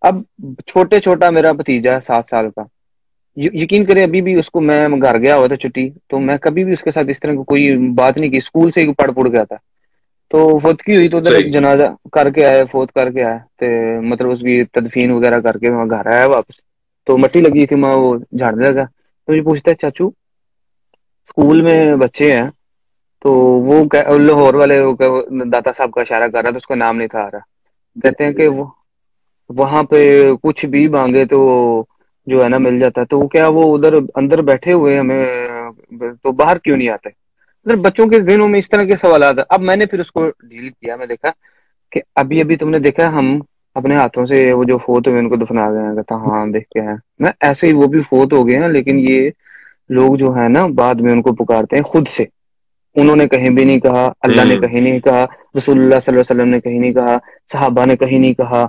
اب چھوٹا میرا بھتیجا ہے 7 سال کا، یقین کرے ابھی بھی اس کو میں گھر گیا ہوا تھا چھٹی، تو میں کبھی بھی اس کے ساتھ اس طرح کی کوئی بات نہیں کی، اسکول سے ہی پڑھ گیا تھا، تو فوتگی ہوئی تو ادھر صحیح۔ جنازہ کر کے آئے، فوت کر کے آئے تو مطلب اس کی تدفین وغیرہ کر کے وہاں گھر آیا واپس، تو مٹی لگی تھی، میں وہ جھاڑنے لگا تو مجھے پوچھتا ہے چاچو اسکول میں بچے ہیں، تو وہ لاہور والے داتا صاحب کا اشارہ کر رہا تھا، اس کا نام نہیں تھا آ رہا، کہتے ہیں کہ وہ وہاں پہ کچھ بھی مانگے تو جو ہے نا مل جاتا ہے، تو کیا وہ ادھر اندر بیٹھے ہوئے ہمیں تو باہر کیوں نہیں آتے؟ مطلب بچوں کے ذہنوں میں اس طرح کے سوالات ہیں۔ اب میں نے پھر اس کو ڈیل کیا، میں دیکھا کہ ابھی تم نے دیکھا ہم اپنے ہاتھوں سے وہ جو فوت ہوئے ان کو دفنا گئے ہیں، کہتا ہاں دیکھ کے ہیں، میں ایسے ہی وہ بھی فوت ہو گئے ہیں، لیکن یہ لوگ جو ہے نا بعد میں ان کو پکارتے ہیں خود سے، انہوں نے کہیں بھی نہیں کہا، اللہ نے ہوں کہیں نہیں کہا، رسول اللہ صلی اللہ علیہ وسلم نے کہیں نہیں کہا، صحابہ نے کہیں نہیں کہا،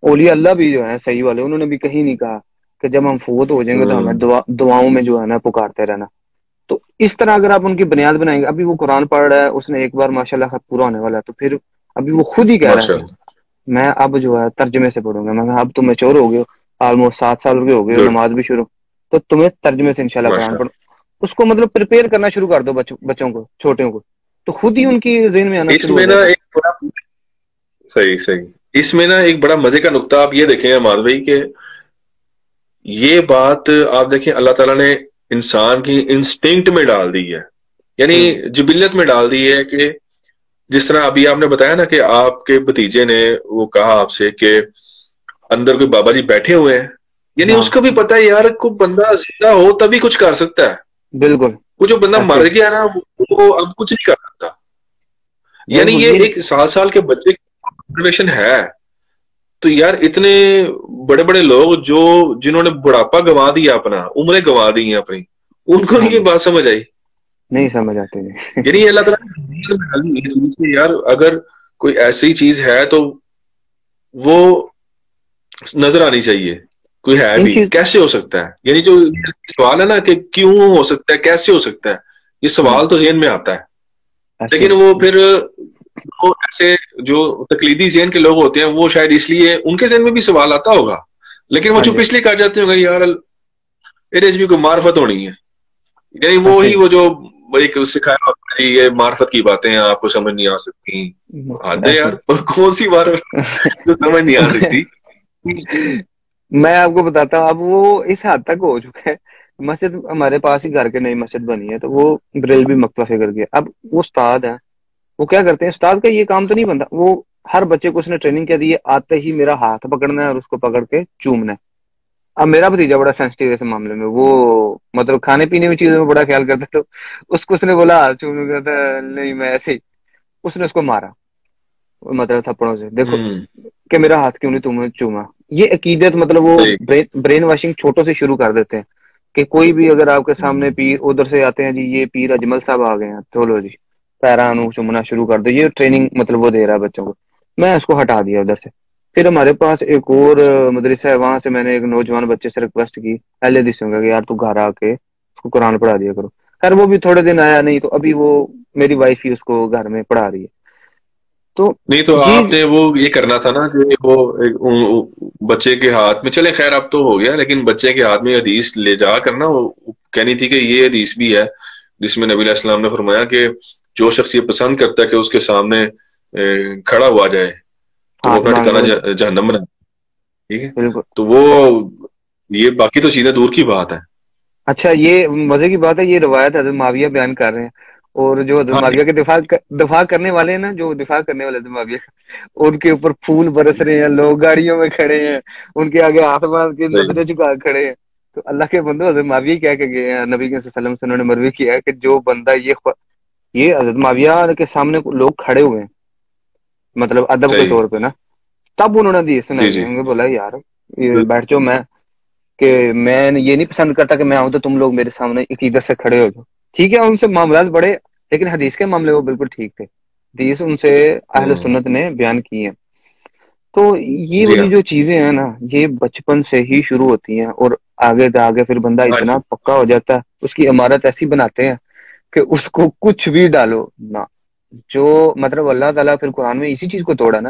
اولیاء اللہ بھی جو ہے صحیح والے انہوں نے بھی کہیں نہیں کہا کہ جب ہم فوت ہو جائیں گے تو ہمیں ہوں دعاؤں میں جو ہے نا پکارتے رہنا۔ تو اس طرح اگر آپ ان کی بنیاد بنائیں گے، ابھی وہ قرآن پڑھ رہا ہے، اس نے ایک بار ماشاءاللہ خط پورا ہونے والا ہے، تو پھر ابھی وہ خود ہی کہہ رہا ہے ماشاء کہ اللہ. میں اب جو ہے ترجمے سے پڑھوں گا. میں کہا اب تم میچور ہو گئے ہو، آلموسٹ 7 سال کے ہو گئے ہو، گڈ. نماز بھی شروع، تو تمہیں ترجمے سے انشاءاللہ قرآن ماشاء پڑھو. اس کو مطلب پریپیئر کرنا شروع کر دو بچوں کو، چھوٹوں کو، تو خود ہی ان کی ذہن میں آنا اللہ. اس شروع ہو میں نا جائے گا. ایک بڑا صحیح صحیح اس میں نا ایک بڑا مزے کا نقطہ آپ یہ دیکھیں امان بھائی کہ یہ بات آپ دیکھیں اللہ تعالیٰ نے انسان کی انسٹنکٹ میں ڈال دی ہے، یعنی ہوں، جبلت میں ڈال دی ہے کہ جس طرح ابھی آپ نے بتایا نا کہ آپ کے بھتیجے نے وہ کہا آپ سے کہ اندر کوئی بابا جی بیٹھے ہوئے ہیں، یعنی ہاں اس کو بھی پتا ہے یار کو بندہ زندہ ہو تبھی کچھ کر سکتا ہے، بالکل وہ جو بندہ ایسے مر ہی. گیا نا وہ اب کچھ نہیں کر سکتا. یعنی بالکل یہ یہ 1 سال کے بچے کی observation ہے. تو یار اتنے بڑے بڑے لوگ جو جنہوں نے بڑھاپا گنوا دیا، اپنا عمریں گنوا دی ہیں اپنی، ان کو ہاں نہیں یہ جی، بات سمجھ آئی. نہیں سمجھ آتے جی. یعنی اللہ تعالیٰ نے یار اگر کوئی ایسی چیز ہے تو وہ نظر آنی چاہیے. کوئی ہے ان بھی چیز کیسے ہو سکتا ہے، یعنی جو سوال ہے نا کہ کیوں ہو سکتا ہے، کیسے ہو سکتا ہے، یہ ہوں، سوال تو ذہن میں آتا ہے. ایسے لیکن ہی. وہ پھر وہ ایسے جو تقلیدی ذہن کے لوگ ہوتے ہیں وہ شاید اس لیے ان کے ذہن میں بھی سوال آتا ہوگا، لیکن وہ ہاں چپ جی، اس لیے کر جاتے ہوں گے یار میرے بھی کوئی معرفت ہونی ہے. یعنی ایسے وہی ہی. وہ جو ایک سکھایا ہوتا ہے یہ معرفت کی باتیں ہیں آپ کو سمجھ نہیں آ سکتی. حد ہے ایسے یار، کون سی معرفت جو سمجھ نہیں آ ہی. سکتی. میں آپ کو بتاتا ہوں، اب وہ اس حد تک ہو چکا ہے. مسجد ہمارے پاس ہی گھر کے نئی مسجد بنی ہے، تو وہ بریلوی مکتبہ فکر گیا. اب وہ استاد ہے، وہ کیا کرتے ہیں، استاد کا یہ کام تو نہیں بنتا، وہ ہر بچے کو اس نے ٹریننگ کیا دی ہے، آتے ہی میرا ہاتھ پکڑنا ہے اور اس کو پکڑ کے چومنا ہے. اب میرا بھتیجا بڑا سینسٹیو ہے اس معاملے میں، وہ مطلب کھانے پینے میں چیزوں میں بڑا خیال کرتا ہے، تو اس نے بولا ہاتھ چومنے کا تھا، نہیں میں ایسے ہی. اس نے اس کو مارا، مطلب تھپڑوں سے، دیکھو ہوں کہ میرا ہاتھ کیوں نہیں تم نے چوما. یہ عقیدت مطلب وہ صحیح. برین واشنگ چھوٹوں سے شروع کر دیتے ہیں کہ کوئی بھی اگر آپ کے سامنے پیر ادھر سے آتے ہیں، جی یہ پیر اجمل صاحب آ گئے ہیں، چلو جی پیرانو چومنا شروع کر دو. یہ ٹریننگ مطلب وہ دے رہا ہے بچوں کو. میں اس کو ہٹا دیا ادھر سے. پھر ہمارے پاس ایک اور مدرسہ ہے، وہاں سے میں نے ایک نوجوان بچے سے ریکویسٹ کی اہل حدیثوں کا کہ یار تو گھر آ کے اس کو قرآن پڑھا دیا کرو. خیر وہ بھی تھوڑے دن آیا نہیں، تو ابھی وہ میری وائف ہی اس کو گھر میں پڑھا رہی ہے. تو نہیں تو یہ آپ نے وہ یہ کرنا تھا نا کہ وہ بچے کے ہاتھ میں، چلے خیر اب تو ہو گیا، لیکن بچے کے ہاتھ میں حدیث لے جا کر نا وہ کہنی تھی کہ یہ حدیث بھی ہے جس میں نبی علیہ السلام نے فرمایا کہ جو شخص یہ پسند کرتا ہے کہ اس کے سامنے کھڑا ہوا جائے تو وہ ہاتھ اپنا مانگ ٹھکانا لو. جہنم بنا. ٹھیک ہے، بالکل. تو وہ یہ باقی تو چیزیں دور کی بات ہے. اچھا یہ مزے کی بات ہے، یہ روایت حضرت معاویہ بیان کر رہے ہیں، اور جو حضرت ہاں معاویہ کے دفاع کرنے والے ہیں نا، جو دفاع کرنے والے حضرت معاویہ ان کے اوپر پھول برس رہے ہیں، لوگ گاڑیوں میں کھڑے ہیں، ان کے آگے ہاتھ باندھ کے صحیح. نظریں جھکا کھڑے ہیں. تو اللہ کے بندو، حضرت معاویہ کیا کہ گئے ہیں، نبی کے صلی اللہ علیہ وسلم سے انہوں نے مروی کیا ہے کہ جو بندہ یہ حضرت معاویہ کے سامنے لوگ کھڑے ہوئے ہیں، مطلب ادب کے صحیح. طور پہ نا، تب انہوں نے حدیث جی سنائی ہے. جی. انہوں نے بولا یار یہ بیٹھ جاؤ، میں کہ میں یہ نہیں پسند کرتا کہ میں آؤں تو تم لوگ میرے سامنے عقیدت سے کھڑے ہو جاؤ. ٹھیک ہے ان سے معاملات بڑے، لیکن حدیث کے معاملے وہ بالکل ٹھیک تھے. حدیث ان سے اہل ہوں. سنت نے بیان کی ہیں. تو یہ جی ہاں. والی جو چیزیں ہیں نا، یہ بچپن سے ہی شروع ہوتی ہیں، اور آگے آگے پھر بندہ ہاں اتنا جی. پکا ہو جاتا ہے، اس کی عمارت ایسی بناتے ہیں کہ اس کو کچھ بھی ڈالو نہ. جو مطلب اللہ تعالیٰ پھر قرآن میں اسی چیز کو توڑا نا،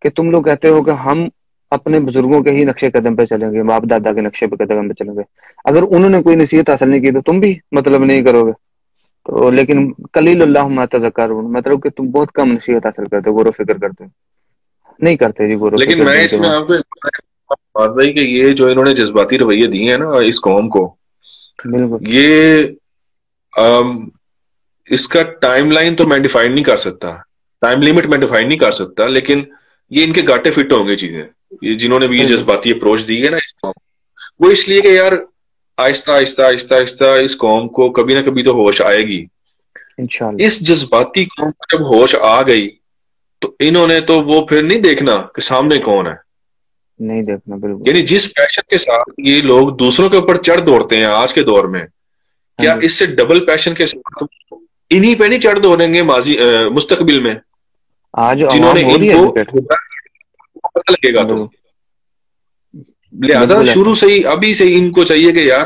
کہ تم لوگ کہتے ہو کہ ہم اپنے بزرگوں کے ہی نقشے قدم پہ چلیں گے، باپ دادا کے نقشے پہ قدم پہ چلیں گے. اگر انہوں نے کوئی نصیحت حاصل نہیں کی تو تم بھی مطلب نہیں کرو گے. تو لیکن قلیل اللہ ما تذکرون، مطلب کہ تم بہت کم نصیحت حاصل کرتے ہو، غور و فکر کرتے ہو نہیں کرتے جی غور و لیکن فکر میں دین کے اس میں بعد. آپ کو بات بھائی کہ یہ جو انہوں نے جذباتی رویے دیے ہیں نا اس قوم کو، بالکل. یہ اس کا ٹائم لائن تو میں ڈیفائن نہیں کر سکتا، ٹائم لیمٹ میں ڈیفائن نہیں کر سکتا، لیکن یہ ان کے گاٹے فٹ ہوں گے چیزیں، یہ جنہوں نے بھی یہ بالکل جذباتی اپروچ دی ہے نا اس قوم، وہ اس لیے کہ یار آہستہ آہستہ آہستہ آہستہ اس قوم کو کبھی نہ کبھی تو ہوش آئے گی. انشاءاللہ. اس جذباتی قوم کو جب ہوش آ گئی تو انہوں نے تو وہ پھر نہیں دیکھنا کہ سامنے کون ہے. نہیں دیکھنا. بالکل. یعنی جس پیشن کے ساتھ یہ لوگ دوسروں کے اوپر چڑھ دوڑتے ہیں آج کے دور میں، ہاں کیا جی. اس سے ڈبل پیشن کے ساتھ انہی پہ نہیں چڑھ دوڑیں گے مستقبل میں، آج جنہوں نے عوام ہو ان رہی ہے کو ایجوکیٹ. پتہ لگے گا. تو بالکل. لہذا بالکل ایسا. شروع سے ہی ابھی سے ان کو چاہیے کہ یار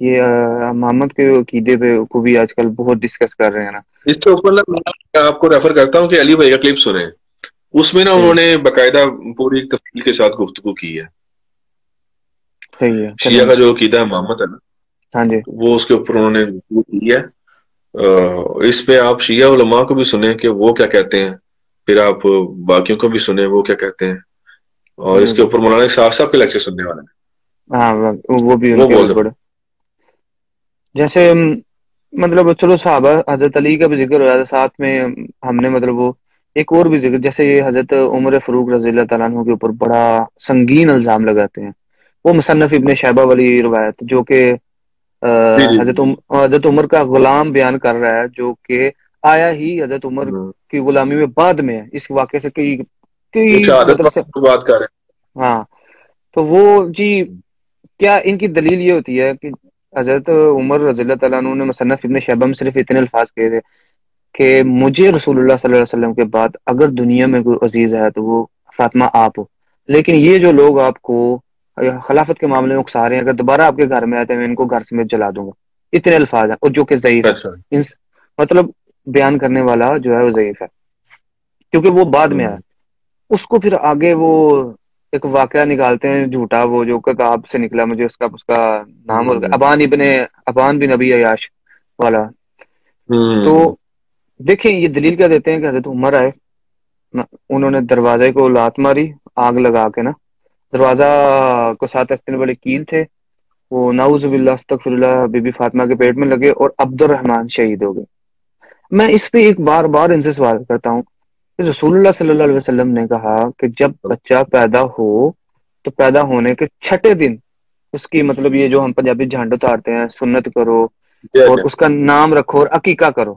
یہ محمد کے عقیدے پہ کو بھی آج کل بہت ڈسکس کر رہے ہیں نا. اس کے اوپر میں آپ کو ریفر کرتا ہوں کہ علی بھائی کا کلپ سنیں، اس میں نا انہوں نے باقاعدہ پوری تفصیل کے ساتھ گفتگو کی ہے. صحیح ہے. شیعہ کا جو عقیدہ محمد ہے نا، ہاں جی، وہ اس کے اوپر انہوں نے گفتگو کی ہے. اس پہ آپ شیعہ علماء کو بھی سنیں کہ وہ کیا کہتے ہیں، پھر آپ باقیوں کو بھی سنیں وہ کیا کہتے ہیں، اور اس کے اوپر مولانا صاحب صاحب کے لیکچر سننے والے ہیں. ہاں وہ بھی ان کے بڑے جیسے مطلب چلو صحابہ حضرت علی کا بھی ذکر ہو رہا تھا، ساتھ میں ہم نے مطلب وہ ایک اور بھی ذکر، جیسے یہ حضرت عمر فاروق رضی اللہ تعالیٰ عنہ کے اوپر بڑا سنگین الزام لگاتے ہیں. وہ مصنف ابن شیبہ والی روایت جو کہ حضرت عمر کا غلام بیان کر رہا ہے، جو کہ آیا ہی حضرت عمر کی غلامی میں بعد میں ہے، اس واقعے سے کئی بات کر رہے ہیں. ہاں تو وہ جی کیا ان کی دلیل یہ ہوتی ہے کہ حضرت عمر رضی اللہ تعالیٰ عنہ نے مصنف ابن شیبہ میں صرف اتنے الفاظ کہے تھے کہ مجھے رسول اللہ صلی اللہ علیہ وسلم کے بعد اگر دنیا میں کوئی عزیز ہے تو وہ فاطمہ آپ ہو، لیکن یہ جو لوگ آپ کو خلافت کے معاملے میں اکسا رہے ہیں، اگر دوبارہ آپ کے گھر میں آتے ہیں میں ان کو گھر سمیت جلا دوں گا. اتنے الفاظ ہیں، اور جو کہ ضعیف ہے. مطلب بیان کرنے والا جو ہے وہ ضعیف ہے کیونکہ وہ بعد میں آیا. اس کو پھر آگے وہ ایک واقعہ نکالتے ہیں جھوٹا، وہ جو کتاب سے نکلا، مجھے اس کا نام ابان بن ابی عیاش والا. تو دیکھیں یہ دلیل کیا دیتے ہیں کہ حضرت عمر آئے، انہوں نے دروازے کو لات ماری آگ لگا کے نا، دروازہ کو 7 استنے والے کیل تھے، وہ نعوذ باللہ استغفر اللہ بی بی فاطمہ کے پیٹ میں لگے اور عبد الرحمن شہید ہو گئے. میں اس پہ ایک بار بار ان سے سوال کرتا ہوں کہ رسول اللہ صلی اللہ علیہ وسلم نے کہا کہ جب بچہ پیدا ہو تو پیدا ہونے کے 6 دن اس کی مطلب یہ جو ہم پنجابی جھانڈ اتارتے ہیں، سنت کرو اور اس کا نام رکھو اور عقیقہ کرو.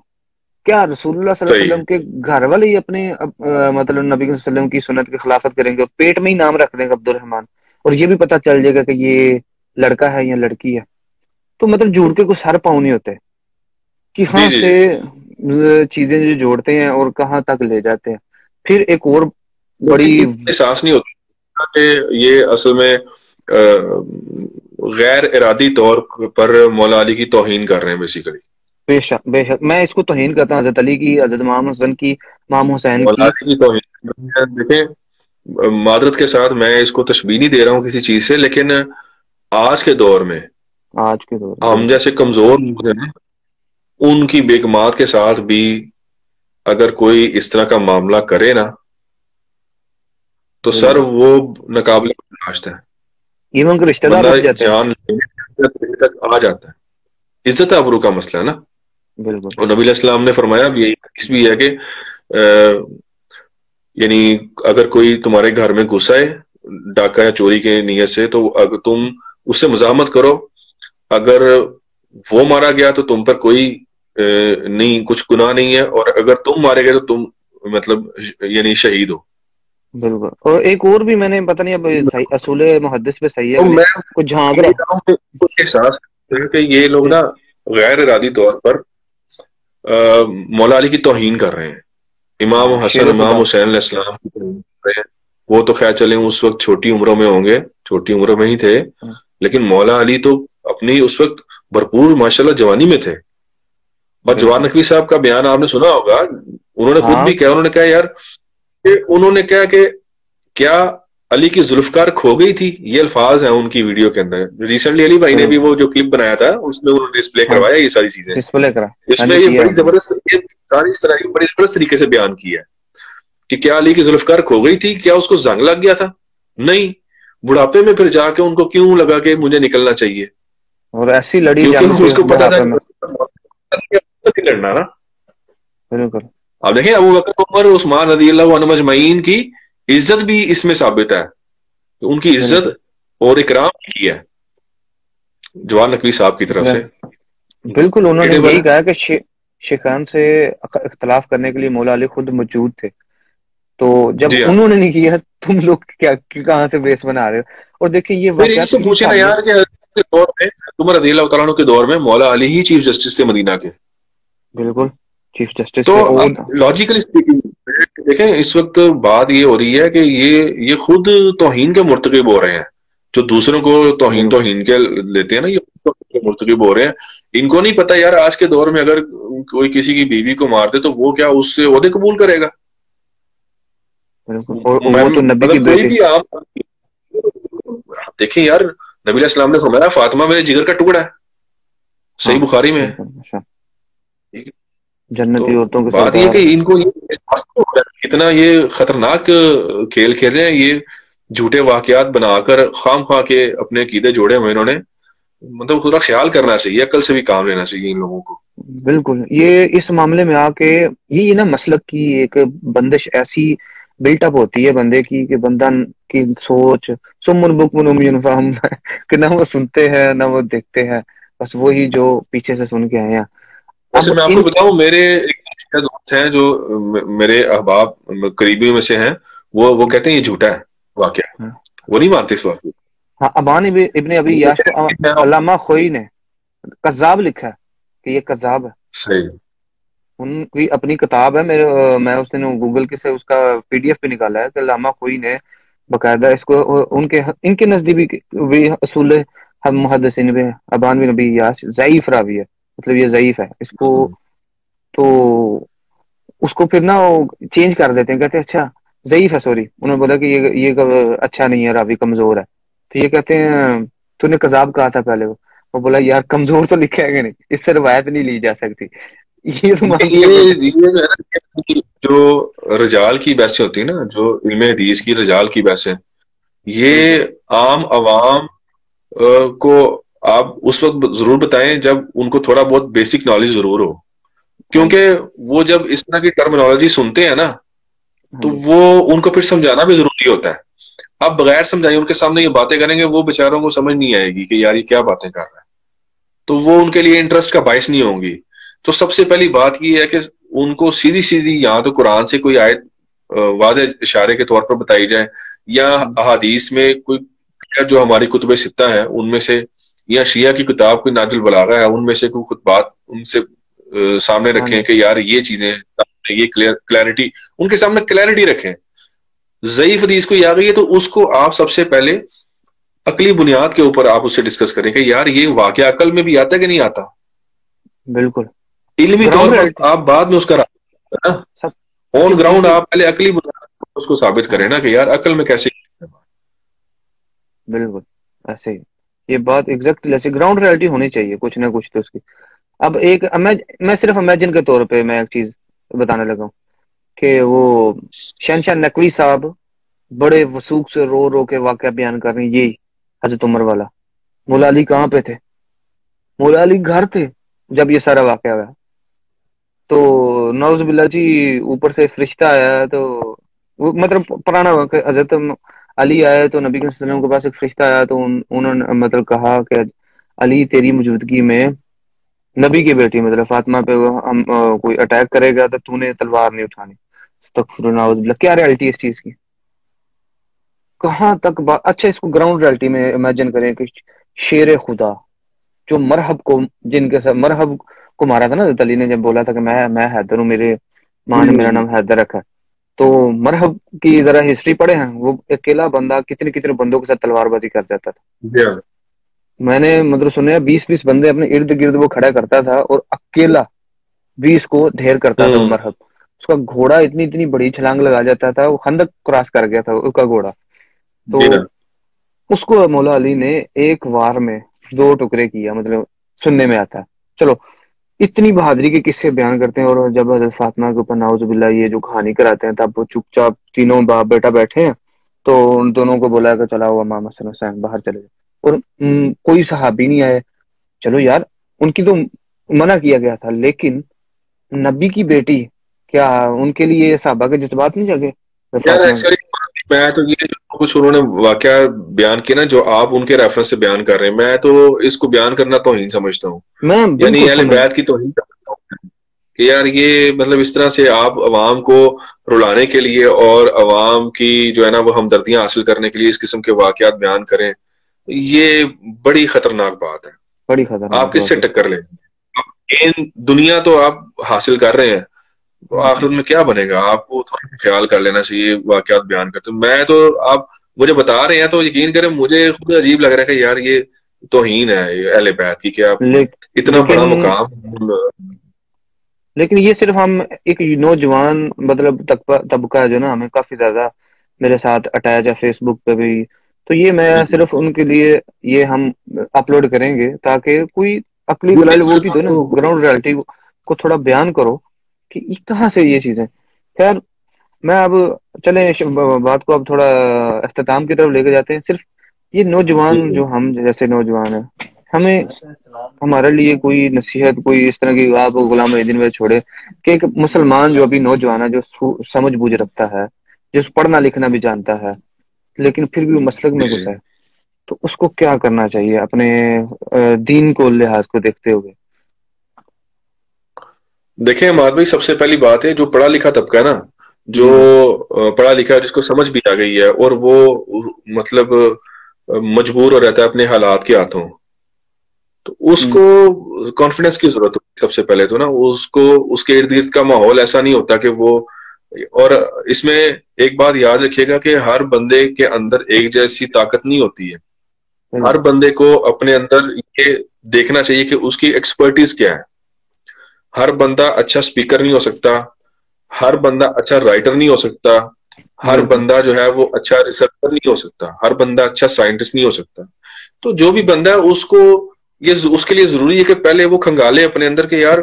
کیا رسول اللہ صلی اللہ علیہ وسلم کے گھر والے ہی اپنے مطلب نبی صلی اللہ علیہ وسلم کی سنت کی خلافت کریں گے اور پیٹ میں ہی نام رکھ دیں گے عبد الرحمن، اور یہ بھی پتہ چل جائے گا کہ یہ لڑکا ہے یا لڑکی ہے؟ تو مطلب جھوٹ کے کچھ سر پاؤں نہیں ہوتے، کہاں سے چیزیں جو جوڑتے ہیں اور کہاں تک لے جاتے ہیں. پھر ایک اور بڑی احساس نہیں ہوتا کہ یہ اصل میں غیر ارادی طور پر مولا علی کی توہین کر رہے ہیں بیسیکلی. بے شک بے شک میں اس کو توہین کرتا ہوں، حضرت علی کی، حضرت امام حسن کی، امام حسین کی توہین. دیکھیں معذرت کے ساتھ میں اس کو تشبیہ نہیں دے رہا ہوں کسی چیز سے، لیکن آج کے دور میں ہم جیسے کمزور لوگ ہیں ان کی بیگمات کے ساتھ بھی اگر کوئی اس طرح کا معاملہ کرے نا تو سر وہ ناقابل برداشت ہے. ایون رشتہ دار جان تک آ جاتا ہے. عزت آبرو کا مسئلہ ہے نا. بالکل. اور نبی علیہ السلام نے فرمایا یہی حدیث بھی ہے کہ یعنی اگر کوئی تمہارے گھر میں گھسا ہے ڈاکہ یا چوری کے نیت سے تو اگر تم اس سے مزاحمت کرو، اگر وہ مارا گیا تو تم پر کوئی نہیں، کچھ گناہ نہیں ہے، اور اگر تم مارے گئے تو تم مطلب یعنی شہید ہو. بالکل. اور ایک اور بھی میں نے پتہ نہیں اب اصول محدث پہ صحیح ہے میں کچھ جھانک رہا ہوں احساس کہ یہ لوگ نا غیر ارادی طور پر مولا علی کی توہین کر رہے ہیں. امام حسن امام حسین علیہ السلام کی توہین کر رہے ہیں. وہ تو خیر چلیں اس وقت چھوٹی عمروں میں ہوں گے، چھوٹی عمروں میں ہی تھے، لیکن مولا علی تو اپنی اس وقت بھرپور ماشاءاللہ جوانی میں تھے. اور جوان نقوی صاحب کا بیان آپ نے سنا ہوگا، انہوں نے خود بھی کہا، انہوں نے کہا یار انہوں نے کہا کہ کیا علی کی ذوالفقار کھو گئی تھی، یہ الفاظ ہیں ان کی ویڈیو کے اندر. ریسنٹلی علی بھائی نے بھی وہ جو کلپ بنایا تھا اس میں انہوں نے ڈسپلے کروایا یہ ساری چیزیں. اس میں یہ بڑی زبردست ساری اس طرح بڑی زبردست طریقے سے بیان کیا ہے کہ کیا علی کی ذوالفقار کھو گئی تھی، کیا اس کو زنگ لگ گیا تھا؟ نہیں، بڑھاپے میں پھر جا کے ان کو کیوں لگا کہ مجھے نکلنا چاہیے، اور ایسی لڑی کیونکہ اس کو پتا تھا لڑنا نا. اب دیکھیں ابو بکر عمر عثمان رضی اللہ عنہ مجمعین کی عزت بھی اس میں ثابت ہے، ان کی عزت اور اکرام کی ہے جوان نقوی صاحب کی طرف سے. بالکل. انہوں نے یہی کہا کہ شیخان سے اختلاف کرنے کے لیے مولا علی خود موجود تھے، تو جب انہوں نے نہیں کیا تم لوگ کیا کہاں سے بیس بنا رہے ہو؟ اور دیکھیں یہ پوچھے نا یار کہ دور میں عمر رضی اللہ تعالیٰ عنہ کے دور میں مولا علی ہی چیف جسٹس سے مدینہ کے. بالکل چیف جسٹس. تو لاجیکلی اسپیکنگ دیکھیں اس وقت بات یہ ہو رہی ہے کہ یہ خود توہین کے مرتکب ہو رہے ہیں، جو دوسروں کو توہین کے لیتے ہیں نا، یہ پہ مرتکب ہو رہے ہیں. ان کو نہیں پتا یار آج کے دور میں اگر کوئی کسی کی بیوی کو مار دے تو وہ کیا اس سے عہدے قبول کرے گا؟ اور وہ تو نبی کی مطلب کوئی بیٹی. بھی آپ دیکھیں یار، نبی علیہ السلام نے فرمایا فاطمہ میرے جگر کا ٹکڑا ہے، ہاں صحیح بخاری میں ہے. بالکل اچھا. تو جنتی عورتوں کے بات یہ سردار. کہ ان کو اتنا یہ خطرناک کھیل کھیل رہے ہیں، یہ جھوٹے واقعات بنا کر خام خواہ کے اپنے عقیدے جوڑے ہوئے انہوں نے. مطلب تھوڑا خیال کرنا چاہیے، عقل سے بھی کام لینا چاہیے ان لوگوں کو. بالکل. یہ اس معاملے میں آ کے یہ نا مسلک کی ایک بندش ایسی بلٹ اپ ہوتی ہے بندے کی کہ بندہ کی سوچ سمن بکمن عمین فہم کہ نہ وہ سنتے ہیں نہ وہ دیکھتے ہیں، بس وہی جو پیچھے سے سن کے آئے ہیں. اب ویسے میں آپ کو ان بتاؤں، میرے ایک دوست ہیں جو میرے احباب قریبی میں سے ہیں، وہ کہتے ہیں یہ جھوٹا ہے واقعہ، وہ نہیں مانتے اس واقعے. ہاں، ابان ابن ابی یاس کو علامہ خوئی نے کذاب لکھا ہے کہ یہ کذاب ہے. صحیح. ان کی اپنی کتاب ہے، میں اس نے گوگل کے سے اس کا PDF بھی نکالا ہے کہ علامہ خوئی نے باقاعدہ اس کو ان کے نزدیک بھی اصول محدثین میں ابان بن ابی یاس ضعیف راوی ہے، مطلب یہ ضعیف ہے. اس کو تو اس کو پھر نا چینج کر دیتے ہیں، کہتے ہیں اچھا ضعیف ہے، سوری انہوں نے بولا کہ یہ اچھا نہیں ہے، راوی کمزور ہے. تو یہ کہتے ہیں تو نے کذاب کہا تھا پہلے. وہ بولا یار کمزور تو لکھا ہے کہ نہیں، اس سے روایت نہیں لی جا سکتی. یہ تو مان کے یہ بیٹھے. جو ہے نا، جو رجال کی بحثیں ہوتی ہیں نا، جو علم حدیث کی رجال کی بحثیں، بالکل یہ عام عوام کو آپ اس وقت ضرور بتائیں جب ان کو تھوڑا بہت بیسک نالج ضرور ہو، ہاں جی کیونکہ وہ جب اس طرح کی ٹرمنالوجی سنتے ہیں نا ہاں تو جی وہ ان کو پھر سمجھانا بھی ضروری ہوتا ہے. آپ بغیر سمجھائے ان کے سامنے یہ باتیں کریں گے، وہ بیچاروں کو سمجھ نہیں آئے گی کہ یار یہ کیا باتیں کر رہا ہے، تو وہ ان کے لیے انٹرسٹ کا باعث نہیں ہوں گی. تو سب سے پہلی بات یہ ہے کہ ان کو سیدھی سیدھی یا تو قرآن سے کوئی آیت واضح اشارے کے طور پر بتائی جائے، یا احادیث میں کوئی جو ہماری کتب ستہ ہیں ان میں سے، یا شیعہ کی کتاب کوئی ناج البلاغہ ہے ان میں سے کوئی خود بات ان سے سامنے ہاں رکھیں جی کہ یار یہ چیزیں، یہ کلیئرٹی ان کے سامنے کلیئرٹی رکھیں. ضعیف حدیث کو آ گئی ہے تو اس کو آپ سب سے پہلے عقلی بنیاد کے اوپر آپ اس سے ڈسکس کریں کہ یار یہ واقعہ عقل میں بھی آتا ہے کہ نہیں آتا. بالکل. علمی طور گراؤنڈ پر ریالٹی آپ بعد میں اس کا نا سب آن سب گراؤنڈ چیزیں. آپ پہلے عقلی بنیاد پر اس کو ثابت ہاں کریں نا کہ یار عقل میں کیسے. بالکل ایسے ہی یہ بات ایگزیکٹلی ایسے گراؤنڈ ریالٹی ہونی چاہیے کچھ نہ کچھ تو اس کی. اب ایک میں صرف امیجن کے طور پہ میں ایک چیز بتانے لگا ہوں کہ وہ شہنشاہ نقوی صاحب بڑے وسوخ سے رو رو کے واقعہ بیان کر رہے ہیں. یہی حضرت عمر والا مولا علی کہاں پہ تھے؟ مولا علی گھر تھے جب یہ سارا واقعہ ہوا. تو نوز باللہ جی اوپر سے فرشتہ آیا تو وہ مطلب پرانا واقعہ، حضرت علی آئے تو نبی صلی اللہ علیہ وسلم کے پاس ایک فرشتہ آیا تو انہوں نے مطلب کہا کہ علی تیری موجودگی میں نبی کی بیٹی مطلب فاطمہ پہ ہم کوئی اٹیک کرے گا تو تو نے تلوار نہیں اٹھانی. استغفر اللہ نعوذ باللہ. کیا ریالٹی ہے اس چیز کی؟ کہاں تک اچھا اس کو گراؤنڈ ریالٹی میں امیجن کریں کہ شیر خدا جو مرحب کو جن کے ساتھ مرحب کو مارا تھا نا حضرت علی نے، جب بولا تھا کہ میں حیدر ہوں، میرے ماں نے میرا نام حیدر رکھا. تو مرحب کی ذرا ہسٹری پڑھے ہیں، وہ اکیلا بندہ کتنے کتنے بندوں کے ساتھ تلوار بازی کر جاتا تھا. میں نے مطلب سنیا 20 بندے اپنے ارد گرد وہ کھڑا کرتا تھا اور اکیلا 20 کو ڈھیر کرتا تھا وہ مرحب. اس کا گھوڑا اتنی بڑی چھلانگ لگا جاتا تھا، وہ خندق کراس کر گیا تھا اس کا گھوڑا. تو اس کو مولا علی نے ایک وار میں 2 ٹکڑے کیا، مطلب سننے میں آتا ہے. چلو اتنی بہادری کے قصے بیان کرتے ہیں، اور جب حضرت فاطمہ کے اوپر نعوذ باللہ یہ جو کہانی کراتے ہیں تب وہ چپ چاپ تینوں باپ بیٹا بیٹھے ہیں. تو ان دونوں کو بولا کہ چلا ہوا امام حسن حسین باہر چلے گئے، اور کوئی صحابی نہیں آئے. چلو یار ان کی تو منع کیا گیا تھا، لیکن نبی کی بیٹی کیا ان کے لیے صحابہ کے جذبات نہیں جگے؟ یار فاطمہ ایکچولی میں تو یہ جو کچھ انہوں نے واقعہ بیان کیا نا، جو آپ ان کے ریفرنس سے بیان کر رہے ہیں، میں تو اس کو بیان کرنا توہین سمجھتا ہوں. میں یعنی بالکل اہل سنیں. بیت کی توہین سمجھتا ہوں کہ یار یہ مطلب اس طرح سے آپ عوام کو رلانے کے لیے اور عوام کی جو ہے نا وہ ہمدردیاں حاصل کرنے کے لیے اس قسم کے واقعات بیان کریں، یہ بڑی خطرناک بات ہے. بڑی خطرناک آپ کس سے بات ٹکر لیں گے؟ دنیا تو آپ حاصل کر رہے ہیں، تو ہے. آخرت میں کیا بنے گا؟ آپ کو تھوڑا خیال کر لینا چاہیے واقعات بیان کرتے. میں تو آپ مجھے بتا رہے ہیں تو یقین کریں مجھے خود عجیب لگ رہا ہے کہ یار یہ توہین ہے اہل بیت کی کہ آپ اتنا بڑا مقام. لیکن یہ صرف ہم ایک نوجوان مطلب طبقہ جو نا ہمیں کافی زیادہ میرے ساتھ اٹیچ ہے فیس بک پہ بھی، تو یہ میں صرف ان کے لیے یہ ہم اپلوڈ کریں گے تاکہ کوئی عقلی دلائل وہ بھی دو نا، گراؤنڈ ریالٹی کو تھوڑا بیان کرو کہ کہاں سے یہ چیزیں. خیر میں اب چلیں بات کو اب تھوڑا اختتام کی طرف لے کے جاتے ہیں. صرف یہ نوجوان جو ہم جیسے نوجوان ہیں، ہمیں ہمارے لیے کوئی نصیحت، کوئی اس طرح کی آپ غلام محی الدین میں چھوڑے کہ ایک مسلمان جو ابھی نوجوان ہے، جو سمجھ بوجھ رکھتا ہے، جو پڑھنا لکھنا بھی جانتا ہے لیکن پھر بھی وہ مسلک میں گھسا ہے، تو اس کو کیا کرنا چاہیے اپنے دین کو لحاظ کو دیکھتے ہوئے؟ دیکھیں عماد بھائی، سب سے پہلی بات ہے جو پڑھا لکھا طبقہ ہے نا، جو پڑھا لکھا ہے، جس کو سمجھ بھی آ گئی ہے اور وہ مطلب مجبور ہو رہتا ہے اپنے حالات کے ہاتھوں، تو اس کو کانفیڈنس کی ضرورت ہوتی ہے. سب سے پہلے تو نا اس کو اس کے ارد گرد کا ماحول ایسا نہیں ہوتا کہ وہ، اور اس میں ایک بات یاد رکھیے گا کہ ہر بندے کے اندر ایک جیسی طاقت نہیں ہوتی ہے. ہر بندے کو اپنے اندر یہ دیکھنا چاہیے کہ اس کی ایکسپرٹیز کیا ہے. ہر بندہ اچھا سپیکر نہیں ہو سکتا، ہر بندہ اچھا رائٹر نہیں ہو سکتا، ہر بندہ جو ہے وہ اچھا ریسرچر نہیں ہو سکتا، ہر بندہ اچھا سائنٹسٹ نہیں ہو سکتا. تو جو بھی بندہ ہے اس کے لیے ضروری ہے کہ پہلے وہ کھنگالے اپنے اندر کہ یار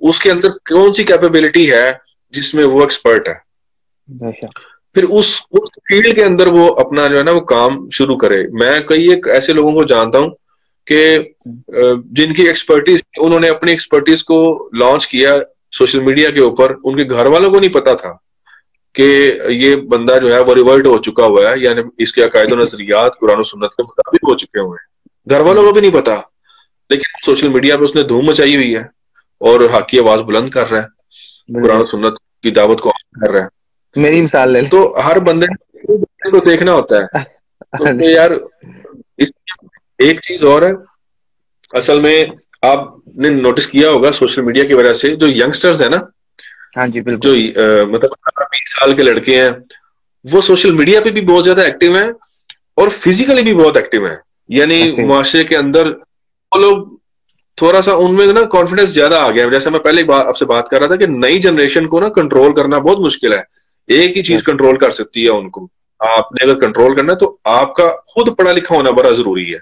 اس کے اندر کون سی کیپیبلٹی ہے جس میں وہ ایکسپرٹ ہے، پھر اس فیلڈ کے اندر وہ اپنا جو ہے نا وہ کام شروع کرے. میں کئی ایک ایسے لوگوں کو جانتا ہوں کہ جن کی ایکسپرٹیز، انہوں نے اپنی ایکسپرٹیز کو لانچ کیا سوشل میڈیا کے اوپر. ان کے گھر والوں کو نہیں پتا تھا کہ یہ بندہ جو ہے وہ ریورٹ ہو چکا ہوا ہے، یعنی اس کے عقائد و نظریات قرآن و سنت کے مطابق ہو چکے ہوئے ہیں. گھر والوں کو بھی نہیں پتا، لیکن سوشل میڈیا پہ اس نے دھوم مچائی ہوئی ہے اور حق کی آواز بلند کر رہا ہے، قرآن و سنت کی دعوت کو کر رہا ہے. میری مثال لے تو ہر بندے کو دیکھنا ہوتا ہے. تو یار ایک چیز اور ہے، اصل میں آپ نے نوٹس کیا ہوگا سوشل میڈیا کی وجہ سے جو ینگسٹرز ہیں نا، ہاں جی بالکل، جو مطلب 20 سال کے لڑکے ہیں، وہ سوشل میڈیا پہ بھی بہت زیادہ ایکٹیو ہیں اور فزیکلی بھی بہت ایکٹیو ہیں. یعنی معاشرے کے اندر وہ لوگ تھوڑا سا ان میں نا کانفیڈنس زیادہ آ گیا ہے. جیسے میں پہلے آپ سے بات کر رہا تھا کہ نئی جنریشن کو نا کنٹرول کرنا بہت مشکل ہے. ایک ہی چیز کنٹرول کر سکتی ہے ان کو. آپ نے اگر کنٹرول کرنا ہے تو آپ کا خود پڑھا لکھا ہونا بڑا ضروری ہے.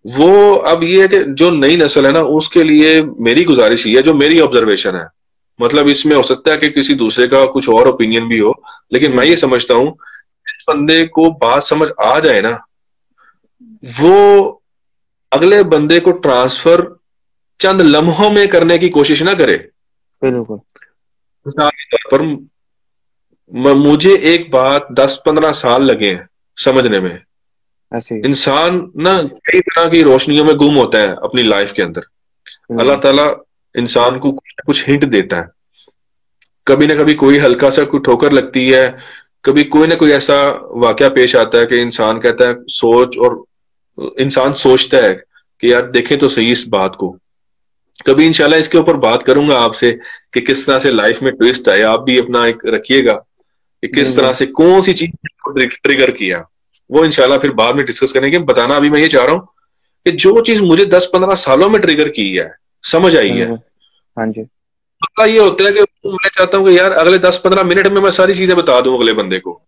وہ اب یہ ہے کہ جو نئی نسل ہے نا، اس کے لیے میری گزارش یہ ہے، جو میری آبزرویشن ہے، مطلب اس میں ہو سکتا ہے کہ کسی دوسرے کا کچھ اور اوپینین بھی ہو، لیکن میں یہ سمجھتا ہوں جس بندے کو بات سمجھ آ جائے نا، وہ اگلے بندے کو ٹرانسفر چند لمحوں میں کرنے کی کوشش نہ کرے. مثال کے طور پر مجھے ایک بات 10-15 سال لگے ہیں سمجھنے میں. انسان نا کئی طرح کی روشنیوں میں گم ہوتا ہے اپنی لائف کے اندر. اللہ تعالیٰ انسان کو کچھ ہنٹ دیتا ہے. کبھی نہ کبھی کوئی ہلکا سا کوئی ٹھوکر لگتی ہے، کبھی کوئی نہ کوئی ایسا واقعہ پیش آتا ہے کہ انسان کہتا ہے سوچ، اور انسان سوچتا ہے کہ یار دیکھیں تو صحیح اس بات کو. کبھی انشاءاللہ اس کے اوپر بات کروں گا آپ سے کہ کس طرح سے لائف میں ٹویسٹ آئے. آپ بھی اپنا ایک رکھیے گا کہ کس طرح سے کون سی چیز کو ٹریگر کیا، وہ انشاءاللہ پھر بعد میں ڈسکس کریں گے. بتانا ابھی میں یہ چاہ رہا ہوں کہ جو چیز مجھے 10-15 سالوں میں ٹریگر کی ہے، سمجھ آئی ہے، ہاں جی، یہ ہوتا ہے کہ میں چاہتا ہوں کہ یار اگلے 10-15 منٹ میں ساری چیزیں بتا دوں اگلے بندے کو.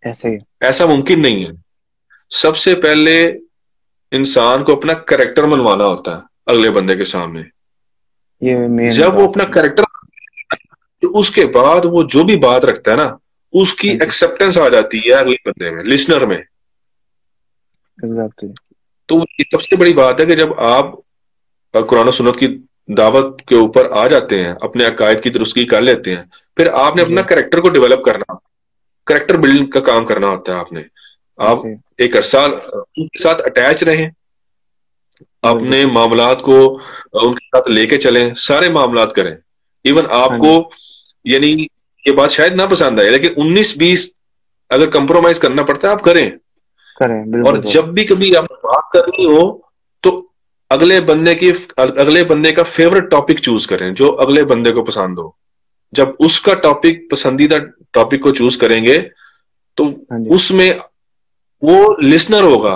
ایسا ممکن نہیں ہے. سب سے پہلے انسان کو اپنا کریکٹر منوانا ہوتا ہے اگلے بندے کے سامنے. جب وہ اپنا کریکٹر، اس کے بعد وہ جو بھی بات رکھتا ہے نا، اس کی ایکسپٹنس آ جاتی ہے اگلے بندے میں، لسنر میں. تو یہ سب سے بڑی بات ہے کہ جب آپ قرآن و سنت کی دعوت کے اوپر آ جاتے ہیں، اپنے عقائد کی درستگی کر لیتے ہیں، پھر آپ نے اپنا کریکٹر کو ڈیولپ کرنا، کریکٹر بلڈنگ کا کام کرنا ہوتا ہے. آپ ایک عرصہ ان کے ساتھ اٹیچ رہیں، اپنے معاملات کو ان کے ساتھ لے کے چلیں، سارے معاملات کریں. ایون آپ کو یعنی یہ بات شاید نہ پسند آئے، لیکن 19-20 اگر کمپرومائز کرنا پڑتا ہے آپ کریں. اور جب بھی کبھی آپ بات کرنی ہو تو اگلے بندے کا فیورٹ ٹاپک چوز کریں جو اگلے بندے کو پسند ہو. جب اس کا ٹاپک، پسندیدہ ٹاپک کو چوز کریں گے تو اس میں وہ لسنر ہوگا،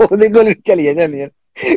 ਉਹਦੇ ਕੋਲ ਚਲੀਆਂ ਜਾਂਦੀਆਂ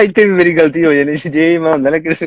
ਇੱਥੇ ਵੀ ਮੇਰੀ ਗਲਤੀ ਹੋ ਜਾਣੀ ਸੀ, ਜੇ ਮੈਂ ਹੁੰਦਾ ਨਾ ਕਿਸੇ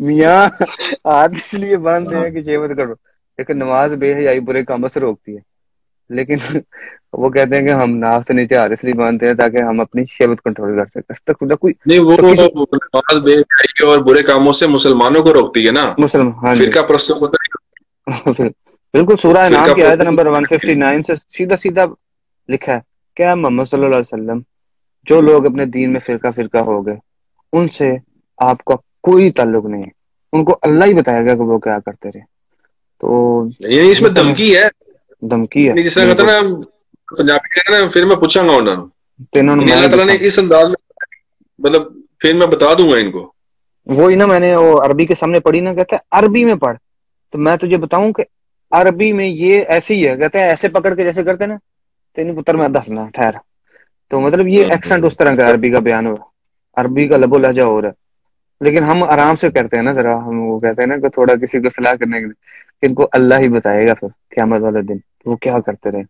میاں ہاتھ اس لیے باندھتے ہیں کہ شہوت کرو، لیکن نماز بے حیائی برے کاموں سے روکتی ہے، لیکن وہ کہتے ہیں کہ ہم ناف سے نیچے ہاتھ اس لیے باندھتے ہیں تاکہ ہم اپنی شہوت کنٹرول کر سکیں۔ استغفر کوئی نہیں، وہ تو کسی نماز بے حیائی اور برے کاموں سے مسلمانوں کو روکتی ہے نا، مسلم، ہاں جی فرقہ پرستوں کو نہیں۔ بالکل سورہ انعام فرقہ کی آیت نمبر پرستوں 159 سے سیدھا سیدھا لکھا ہے کہ محمد صلی اللہ علیہ وسلم جو لوگ اپنے دین میں فرقہ فرقہ ہو گئے ان سے آپ کا کوئی تعلق نہیں ہے، ان کو اللہ ہی بتائے گا کہ وہ کیا کرتے رہے۔ تو یعنی اس یہ میں سب دھمکی ہے، دھمکی ہے، یعنی جس طرح کہتا بالکل۔ ہے نا پنجابی کہتے ہیں نا، پھر میں پوچھاں گا انہوں نے، تو انہوں نے یعنی میں اللہ ہی تعالیٰ پوچھا، نے اس انداز میں مطلب پھر میں بتا دوں گا ان کو۔ وہی نا میں نے وہ عربی کے سامنے پڑھی نا، کہتا ہے عربی میں پڑھ، تو میں تجھے بتاؤں کہ عربی میں یہ ایسے ہی ہے، کہتے ہیں ایسے پکڑ کے جیسے کرتے ہیں نا، تین پتر میں دسنا ٹھہر، تو مطلب یہ ایکسنٹ اس طرح کا عربی کا بیان ہو، عربی کا لب و لہجہ ہو رہا ہے، لیکن ہم آرام سے کرتے ہیں نا ذرا، ہم وہ کہتے ہیں نا کہ تھوڑا کسی کو صلاح کرنے کے لیے، کہ ان کو اللہ ہی بتائے گا پھر قیامت والے دن وہ کیا کرتے رہے۔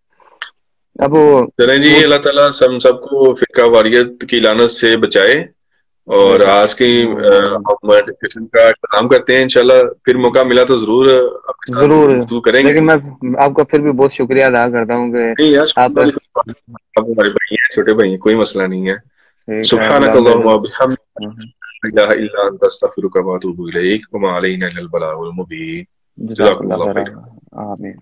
اب چلیں جی، وہ اللہ تعالیٰ سب کو فرقہ واریت کی لعنت سے بچائے، بے اور شک، آج کی ہم ڈسکشن کا اختتام کرتے ہیں۔ انشاءاللہ پھر موقع ملا تو ضرور آپ کے ساتھ ضرور، گفتگو کریں گے۔ لیکن میں آپ کا پھر بھی بہت شکریہ ادا کرتا ہوں کہ نہیں یار، آپ آپ ہمارے بھائی ہیں، چھوٹے بھائی ہیں، کوئی مسئلہ نہیں ہے۔ ٹھیک ہے، سبحانک اللہ اللہم و میں بحمدک، لا الہ الا انت استغفرک و اتوب الیک، وما علینا الا البلاغ المبین۔ جزاک جزاکم اللہ اللہ خیر، خیر۔ آمین۔